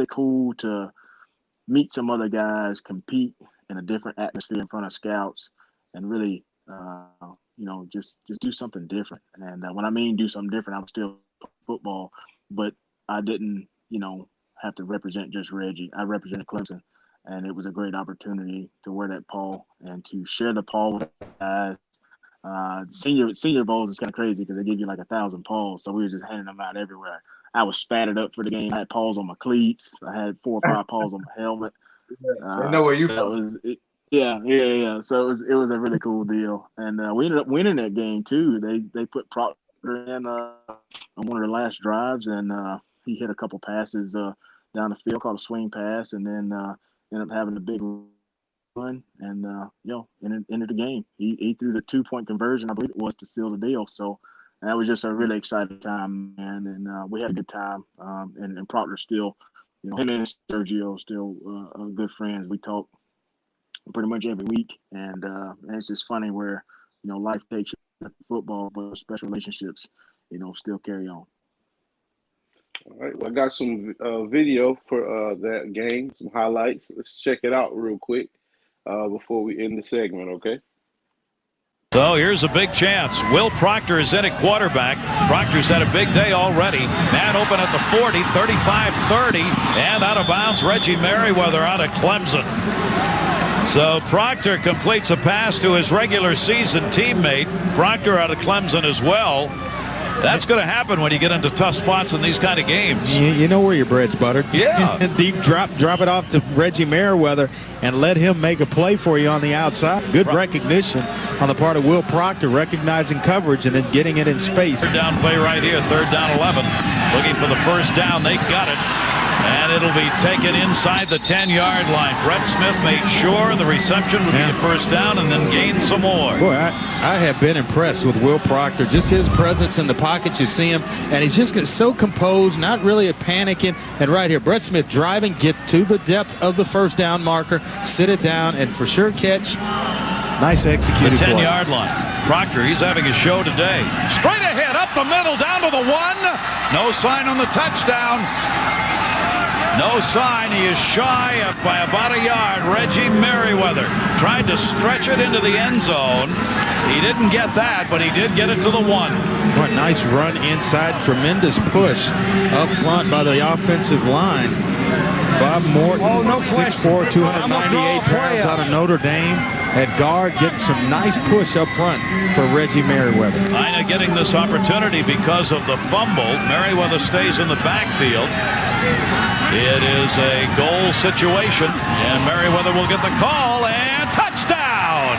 cool to meet some other guys, compete in a different atmosphere in front of scouts, and really just do something different. And when I mean do something different, I was still football, but I didn't have to represent just Reggie. I represented Clemson, and it was a great opportunity to wear that pall and to share the pall with guys. Senior bowls is kind of crazy because they give you like 1,000 palls, so we were just handing them out everywhere. I was spattered up for the game. I had palls on my cleats. I had 4 or 5 palls on my helmet. I know where you from. Yeah. So it was a really cool deal, and we ended up winning that game too. They put Proctor in on one of the last drives, and he hit a couple passes down the field, called a swing pass, and then ended up having a big run, and ended the game. He threw the 2-point conversion, I believe it was, to seal the deal. So that was just a really exciting time, man, and we had a good time. And Proctor still, him and Sergio still good friends. We talk pretty much every week, and it's just funny where life takes you at football, but special relationships still carry on. All right, well, I got some video for that game, some highlights. Let's check it out real quick before we end the segment, okay? So here's a big chance. Will Proctor is in at quarterback. Proctor's had a big day already. Man open at the 40, 35-30, and out of bounds. Reggie Merriweather out of Clemson. So Proctor completes a pass to his regular season teammate. Proctor out of Clemson as well. That's going to happen when you get into tough spots in these kind of games. You know where your bread's buttered. Yeah. Deep drop it off to Reggie Merriweather and let him make a play for you on the outside. Good recognition on the part of Will Proctor, recognizing coverage and then getting it in space. Third down play right here, 3rd down 11. Looking for the first down. They got it. And it'll be taken inside the 10-yard line. Brett Smith made sure the reception would be a first down and then gain some more. Boy, I have been impressed with Will Proctor. Just his presence in the pocket, you see him, and he's just so composed, not really a panicking. And right here, Brett Smith driving, get to the depth of the first down marker, sit it down, and for sure catch. Nice executed play. The play. 10-yard line. Proctor, he's having a show today. Straight ahead, up the middle, down to the 1. No sign on the touchdown. No sign. He is shy by about a yard. Reggie Merriweather tried to stretch it into the end zone. He didn't get that, but he did get it to the 1. What a nice run inside. Tremendous push up front by the offensive line. Bob Morton, 6'4", 298 pounds out of Notre Dame. At guard, getting some nice push up front for Reggie Merriweather. Ina getting this opportunity because of the fumble. Merriweather stays in the backfield. It is a goal situation, and Merriweather will get the call, and touchdown!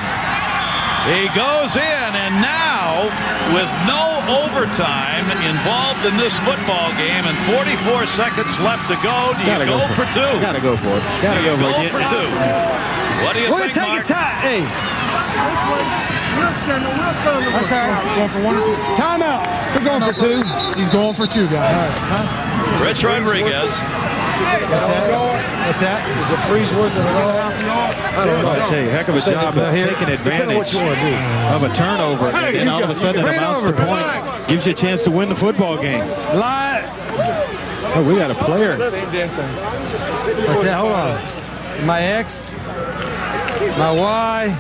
He goes in, and now, with no overtime involved in this football game and 44 seconds left to go, do you go for 2? Gotta go for it. Gotta go for 2. What do you think, Mark? Hey. Wilson. That's all right. Going for 1 or 2. Timeout. We're going for 2. He's going for 2, guys. Right. Rich Rodriguez. What's that? Is it freeze worth it at all? I don't know. I tell you, heck of a job of taking advantage of a turnover, and then all of a sudden it amounts to points. Gives you a chance to win the football game. Oh, we got a player. Same damn thing. What's that? Hold on. My X, my Y,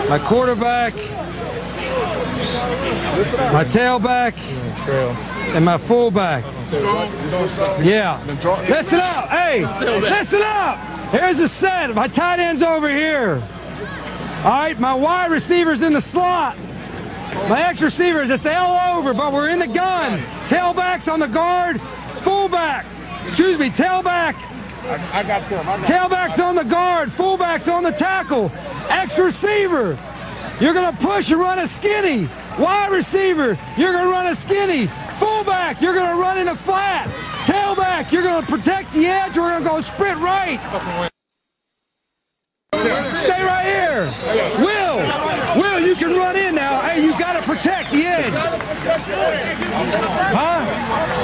my quarterback, my tailback, and my fullback. Yeah. Listen up. Hey, listen up. Here's the set. My tight end's over here. All right, my wide receiver's in the slot. My X receivers, it's L over, but we're in the gun. Tailback's on the guard. Fullback. Excuse me, tailback. I got to him. Tailback's on the guard. Fullback's on the tackle. X receiver. You're going to push and run a skinny. Wide receiver, you're going to run a skinny. Fullback, you're going to run in a flat. Tailback, you're going to protect the edge. We're going to go sprint right. Stay right here. Will, you can run in now. Hey, you got to protect the edge. Huh?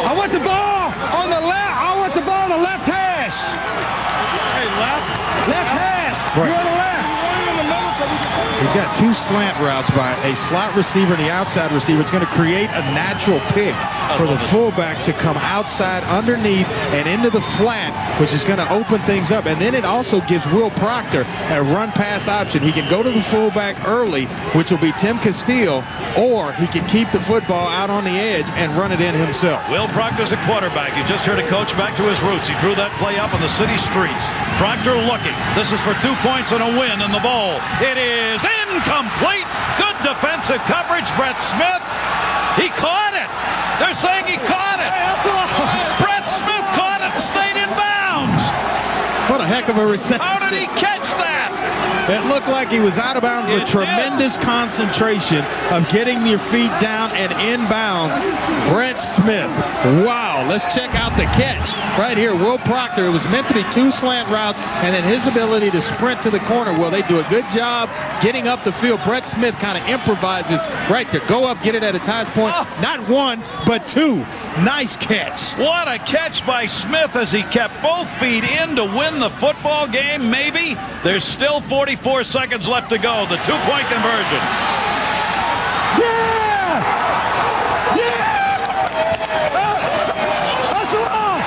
I want the ball on the left. I want the ball on the left hash. Hey, left? Left hash. Right. You're on the left. He's got two slant routes by a slot receiver and the outside receiver. It's going to create a natural pick for the fullback to come outside underneath and into the flat, which is going to open things up. And then it also gives Will Proctor a run-pass option. He can go to the fullback early, which will be Tim Castile, or he can keep the football out on the edge and run it in himself. Will Proctor's a quarterback. You just heard a coach back to his roots. He drew that play up on the city streets. Proctor looking. This is for 2 points and a win in the bowl. It is incomplete. Good defensive coverage. Brett Smith. He caught it. They're saying he caught it. Brett Smith caught it and stayed in bounds. What a heck of a reception. How did he catch that? It looked like he was out of bounds with tremendous concentration of getting your feet down and in bounds. Brett Smith. Wow. Let's check out the catch right here. Will Proctor. It was meant to be two slant routes, and then his ability to sprint to the corner. Well, they do a good job getting up the field. Brett Smith kind of improvises right there. Go up, get it at its highest point. Not one, but two. Nice catch. What a catch by Smith as he kept both feet in to win the football game, maybe. There's still 44 seconds left to go. The two-point conversion. Yeah! Yeah! That's the ball!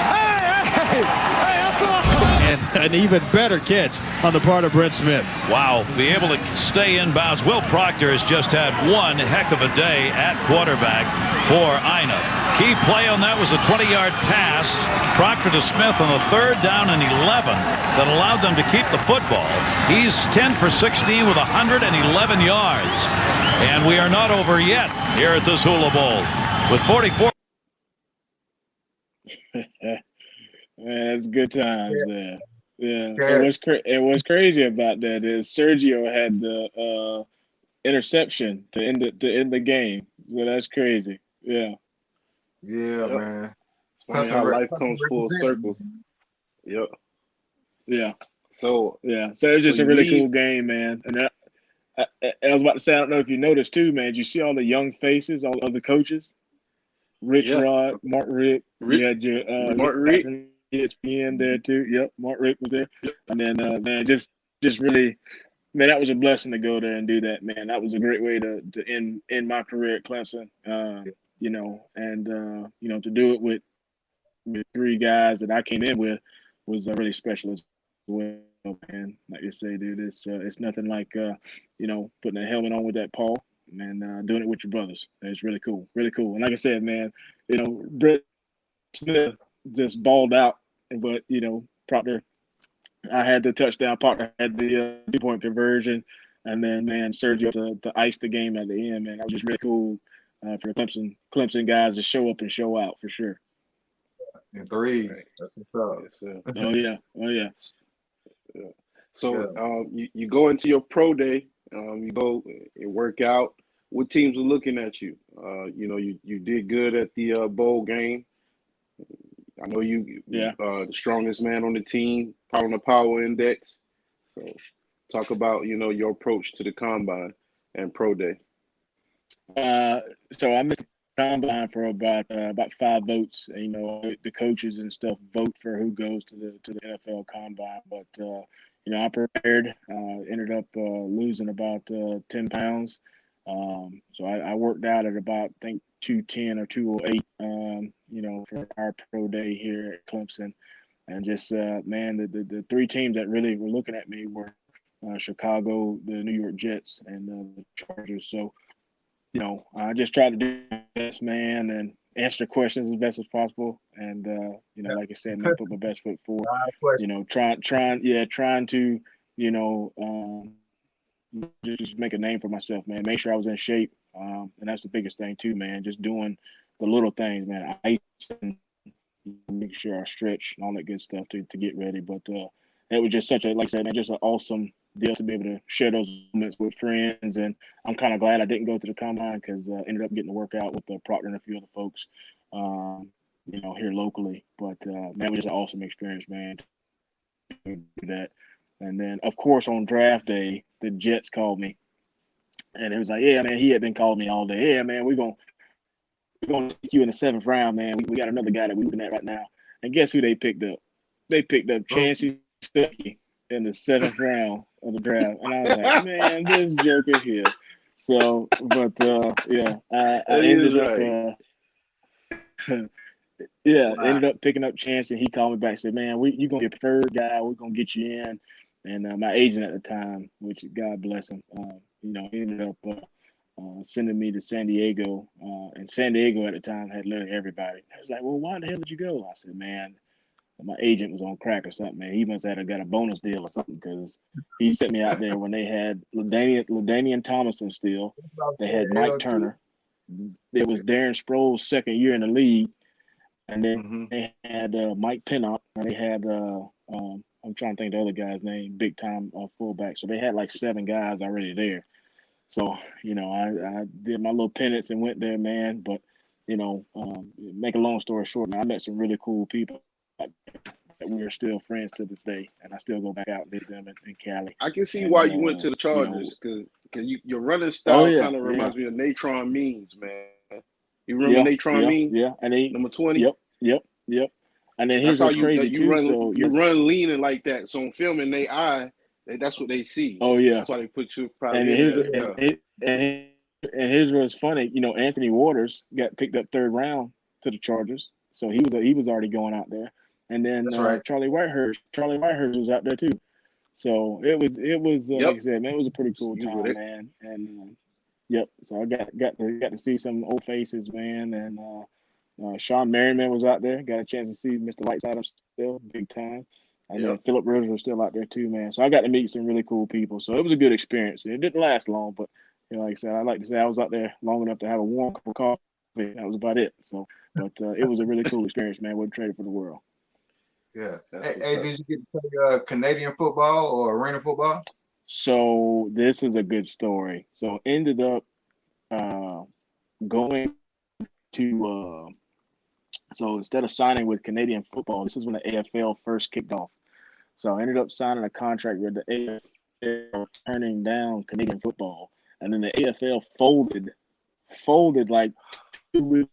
Hey, that's the ball! And an even better catch on the part of Brett Smith. Wow, be able to stay inbounds. Will Proctor has just had one heck of a day at quarterback for Ina. Key play on that was a 20-yard pass. Proctor to Smith on the 3rd down and 11 that allowed them to keep the football. He's 10 for 16 with 111 yards. And we are not over yet here at this Hula Bowl with 44. Man, it's good times there. Yeah. And what's crazy about that is Sergio had the interception to end the game. So that's crazy. Yeah. Yeah, man. It's funny how life comes full circles. Yep. Yeah. So it's just a really cool game, man. And I was about to say, I don't know if you noticed too, man. Did you see all the young faces, all the coaches? Rich Rod, Mark Rick. You had your Mark Rick. ESPN there too. Yep, Mark Rick was there. Yep. And then man, just really, man, that was a blessing to go there and do that, man. That was a great way to end my career at Clemson. You know, and you know, to do it with 3 guys that I came in with was really special as well, man. Like you say, dude, it's nothing like you know, putting a helmet on with that Paul and doing it with your brothers. It's really cool, really cool. And like I said, man, you know, Brett Smith just balled out, but you know, Proctor, I had the touchdown. Proctor had the 2-point conversion, and then man, Sergio to ice the game at the end. Man, that was just really cool. For the Clemson guys to show up and show out for sure. And threes. That's what's up. Oh yeah. So you go into your pro day, you go and work out. What teams are looking at you? You know, you did good at the bowl game. I know you the strongest man on the team, probably on the power index. So talk about, you know, your approach to the combine and pro day. So I missed the combine for about 5 votes. You know, the coaches and stuff vote for who goes to the NFL combine. But you know, I prepared. Ended up losing about 10 pounds. So I worked out at about, I think, 210 or 208. You know, for our pro day here at Clemson, and just man, the 3 teams that really were looking at me were Chicago, the New York Jets, and the Chargers. So, you know, I just tried to do my best, man, and answer the questions as best as possible. And, you know, like I said, man, put my best foot forward, you know, trying to, you know, just make a name for myself, man. Make sure I was in shape, and that's the biggest thing too, man. Just doing the little things, man. I make sure I stretch and all that good stuff to get ready. But it was just such a, like I said, man, just an awesome deal to be able to share those moments with friends. And I'm kind of glad I didn't go to the combine because ended up getting to work out with Proctor and a few other folks, here locally. But man, it was just an awesome experience, man. To do that. And then, of course, on draft day, the Jets called me, and it was like, "Yeah, man, he had been calling me all day. Yeah, man, we're gonna take you in the 7th round, man. We got another guy that we're looking at right now." And guess who they picked up? They picked up Chancey Stuckey in the 7th round of the draft, and I was like, "Man, this joker here." So, but I ended up. Ended up picking up Chance, and he called me back and said, "Man, you're going to be a preferred guy. We're going to get you in." And my agent at the time, which God bless him, he ended up sending me to San Diego. And San Diego at the time had literally everybody. I was like, "Well, why the hell did you go?" I said, "Man, my agent was on crack or something, man. He must have got a bonus deal or something because he sent me out there when they had LaDainian Tomlinson still. They had Mike Turner. There was Darren Sproles' second year in the league. And then they had Mike Pinnock, and they had I'm trying to think of the other guy's name, big time fullback. So they had like 7 guys already there. So I did my little penance and went there, man. But make a long story short, man, I met some really cool people that we're still friends to this day, and I still go back out and visit them in Cali. I can see why you went to the Chargers because your running style kind of reminds me of Natron Means, man. You remember Natron Means? Yeah, and number 20. Yep. And then here's what's crazy you too. You run leaning like that. So on film in their eye, that's what they see. Oh yeah, that's why they put you probably. And here's what's funny. Anthony Waters got picked up 3rd round to the Chargers, so he was already going out there. And then Charlie Whitehurst was out there too. So it was like I said, man, it was a pretty cool time, man. And so I got to see some old faces, man, and Sean Merriman was out there. Got a chance to see Mr. Whiteside still, big time. And then Philip Rivers was still out there too, man. So I got to meet some really cool people. So it was a good experience. It didn't last long, but like I said, I like to say I was out there long enough to have a warm cup of coffee. That was about it. So, but it was a really cool experience, man. Wouldn't trade it for the world. Yeah. Hey, did you get to play Canadian football or arena football? So this is a good story. So ended up going to so instead of signing with Canadian football, this is when the AFL first kicked off. So I ended up signing a contract with the AFL, turning down Canadian football, and then the AFL folded like 2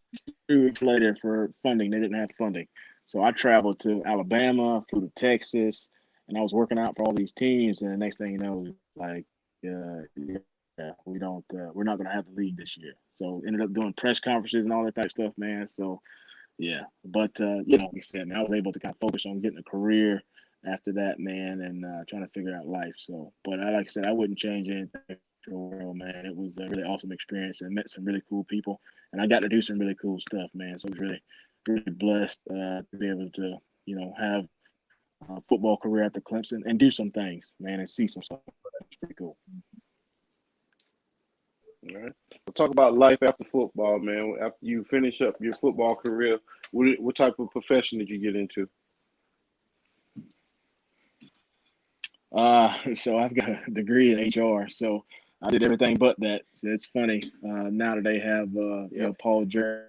weeks later for funding. They didn't have funding. So I traveled to Alabama, flew to Texas, and I was working out for all these teams. And the next thing you know, like, we're not going to have the league this year. So ended up doing press conferences and all that type of stuff, man. So, but, like I said, man, I was able to kind of focus on getting a career after that, man, and trying to figure out life. So, but like I said, I wouldn't change anything. Man, it was a really awesome experience and met some really cool people, and I got to do some really cool stuff, man. So I was really, really blessed to be able to, have a football career at the Clemson and do some things, man, and see some stuff. It's pretty cool. All right. We'll talk about life after football, man. After you finish up your football career, what type of profession did you get into? So I've got a degree in HR, so I did everything but that. So it's funny now that they have Paul Jerry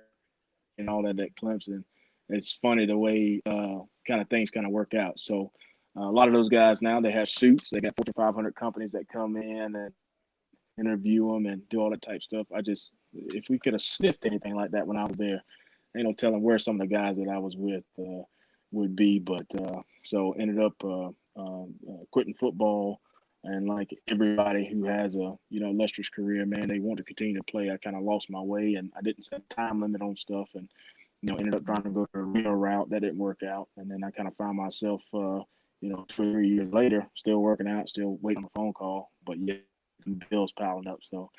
and all that at Clemson. It's funny the way kind of things kind of work out. So a lot of those guys now, they have suits. They got 4,500 companies that come in and interview them and do all that type of stuff. If we could have sniffed anything like that when I was there, ain't no telling where some of the guys that I was with would be. But so ended up quitting football. And like everybody who has a illustrious career, man, they want to continue to play. I kind of lost my way, and I didn't set a time limit on stuff, and ended up trying to go to a real route that didn't work out. And then I kind of found myself, 2 or 3 years later, still working out, still waiting on a phone call, but yet bills piling up. So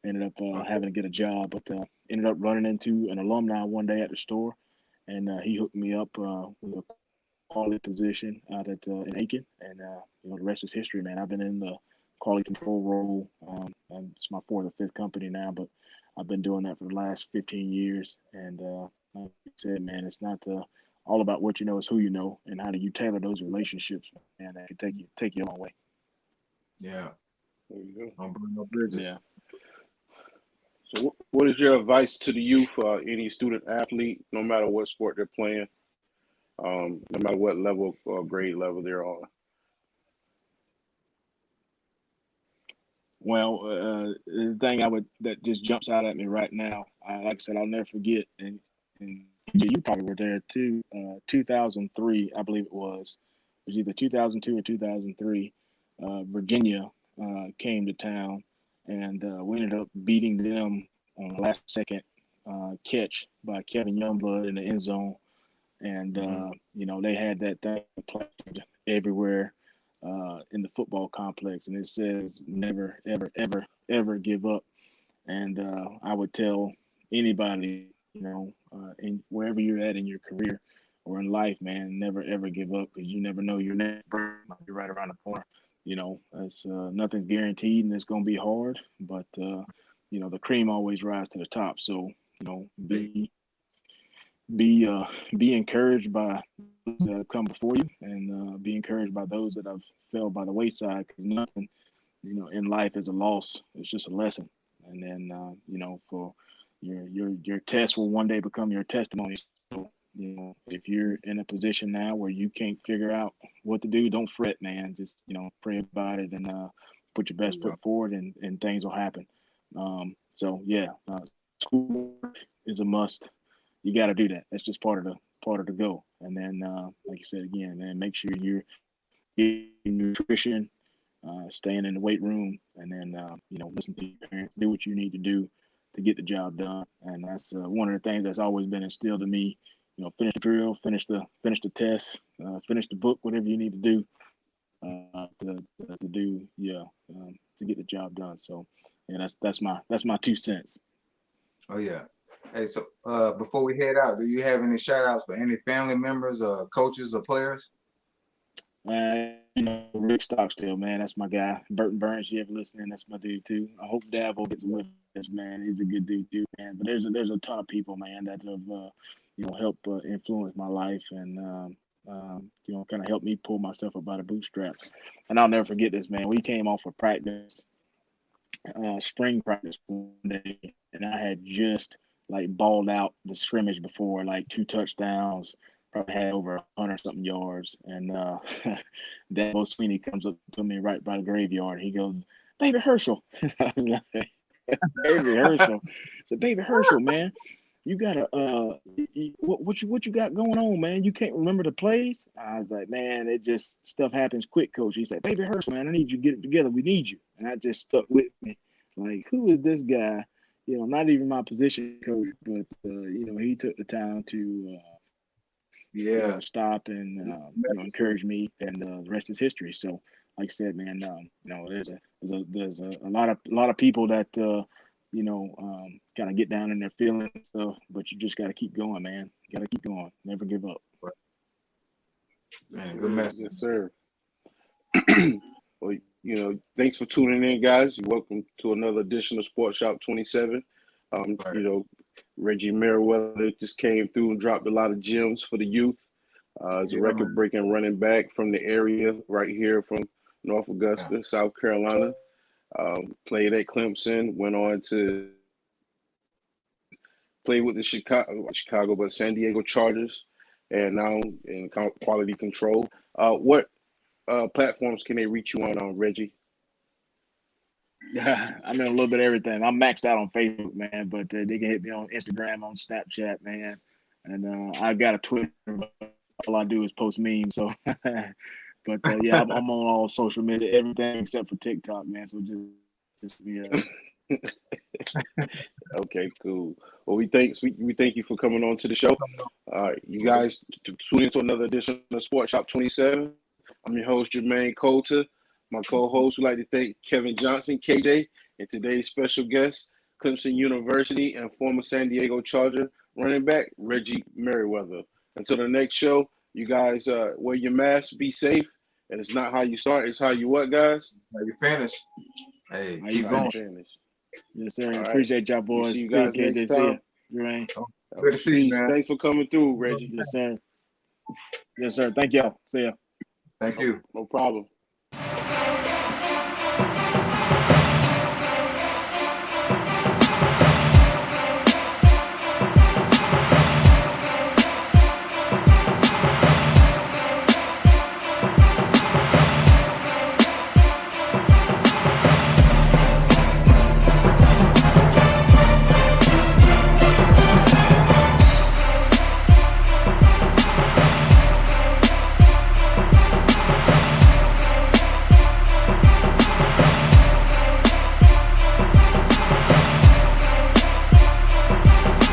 ended up having to get a job, but ended up running into an alumni one day at the store, and he hooked me up with a quality position out at in Aiken, and the rest is history, man. I've been in the quality control role. And it's my fourth or fifth company now, but I've been doing that for the last 15 years. And like I said, man, it's not all about what you know, it's who you know, and how do you tailor those relationships, and that can take you a long way. Yeah. There you go. Don't burn no bridges. Yeah. So, what is your advice to the youth, any student athlete, no matter what sport they're playing, no matter what level or grade level they're on? Well, the thing that just jumps out at me right now, like I said, I'll never forget, and you probably were there too. 2003, I believe it was either 2002 or 2003. Virginia came to town, and we ended up beating them on the last second catch by Kevin Youngblood in the end zone, and they had that thing plastered everywhere in the football complex, and it says never, ever, ever, ever give up. And I would tell anybody, in wherever you're at in your career or in life, man, never, ever give up, because you never know your next break might be right around the corner. It's nothing's guaranteed, and it's going to be hard, but the cream always rises to the top. So, be encouraged by those that have come before you, and be encouraged by those that have fell by the wayside, because nothing, in life is a loss. It's just a lesson. And then, for your test will one day become your testimony. So, if you're in a position now where you can't figure out what to do, don't fret, man. Just, pray about it, and put your best foot forward, and things will happen. School is a must. You got to do that. That's just part of the go. And then, like you said again, man, make sure you're getting nutrition, staying in the weight room, and then listen to your parents, do what you need to do to get the job done. And that's one of the things that's always been instilled in me. Finish the drill, finish the test, finish the book, whatever you need to do to get the job done. So yeah, that's my 2 cents. Oh yeah. Hey, so before we head out, do you have any shout outs for any family members, coaches, or players? Rick Stockstill, man, that's my guy. Burton Burns, you ever listening? That's my dude too. I hope Davo gets with us, man. He's a good dude too, man. But there's a ton of people, man, that have helped influence my life, and kind of helped me pull myself up by the bootstraps. And I'll never forget this, man. We came off of practice, spring practice one day, and I had just balled out the scrimmage before, 2 touchdowns, probably had over 100-something yards. And Dabo Sweeney comes up to me right by the graveyard. He goes, "Baby Herschel." I was like, "Baby Herschel." I said, "Baby Herschel, man, you gotta what you got going on, man? You can't remember the plays?" I was like, "Man, it just stuff happens quick, coach." He said, "Baby Herschel, man, I need you to get it together. We need you." And that just stuck with me. Who is this guy? Not even my position coach, but he took the time to stop and encourage me, and the rest is history. So, like I said, man, there's a lot of people that kind of get down in their feelings and stuff, but you just got to keep going, man. Got to keep going. Never give up. Man, good message. Yes, sir. Well, thanks for tuning in, guys. You're welcome to another edition of Sports Shop 27. Reggie Merriweather just came through and dropped a lot of gems for the youth. He's a record-breaking running back from the area right here from North Augusta, South Carolina. Played at Clemson, went on to play with the Chicago, but San Diego Chargers, and now in quality control. What platforms can they reach you on, Reggie? Yeah, I mean, a little bit of everything. I'm maxed out on Facebook, man, but they can hit me on Instagram, on Snapchat, man. And I've got a Twitter, but all I do is post memes. So, but yeah, I'm on all social media, everything except for TikTok, man. So just Okay, cool. Well, we thank you for coming on to the show. You guys tune into another edition of Sports Shop 27. I'm your host, Jermaine Coulter. My co-host would like to thank Kevin Johnson, KJ, and today's special guest, Clemson University and former San Diego Charger running back, Reggie Merriweather. Until the next show, you guys wear your mask, be safe, And it's not how you start, it's how you what, guys? How you finish. Hey, How you How you going? finish. Yes, sir. All right. Appreciate y'all boys. See you guys KJ, next see ya. time. You ain't. good to see you, man. Thanks for coming through, Reggie. Yes, sir. Yes, sir. Thank y'all. See ya. Thank you. No problem.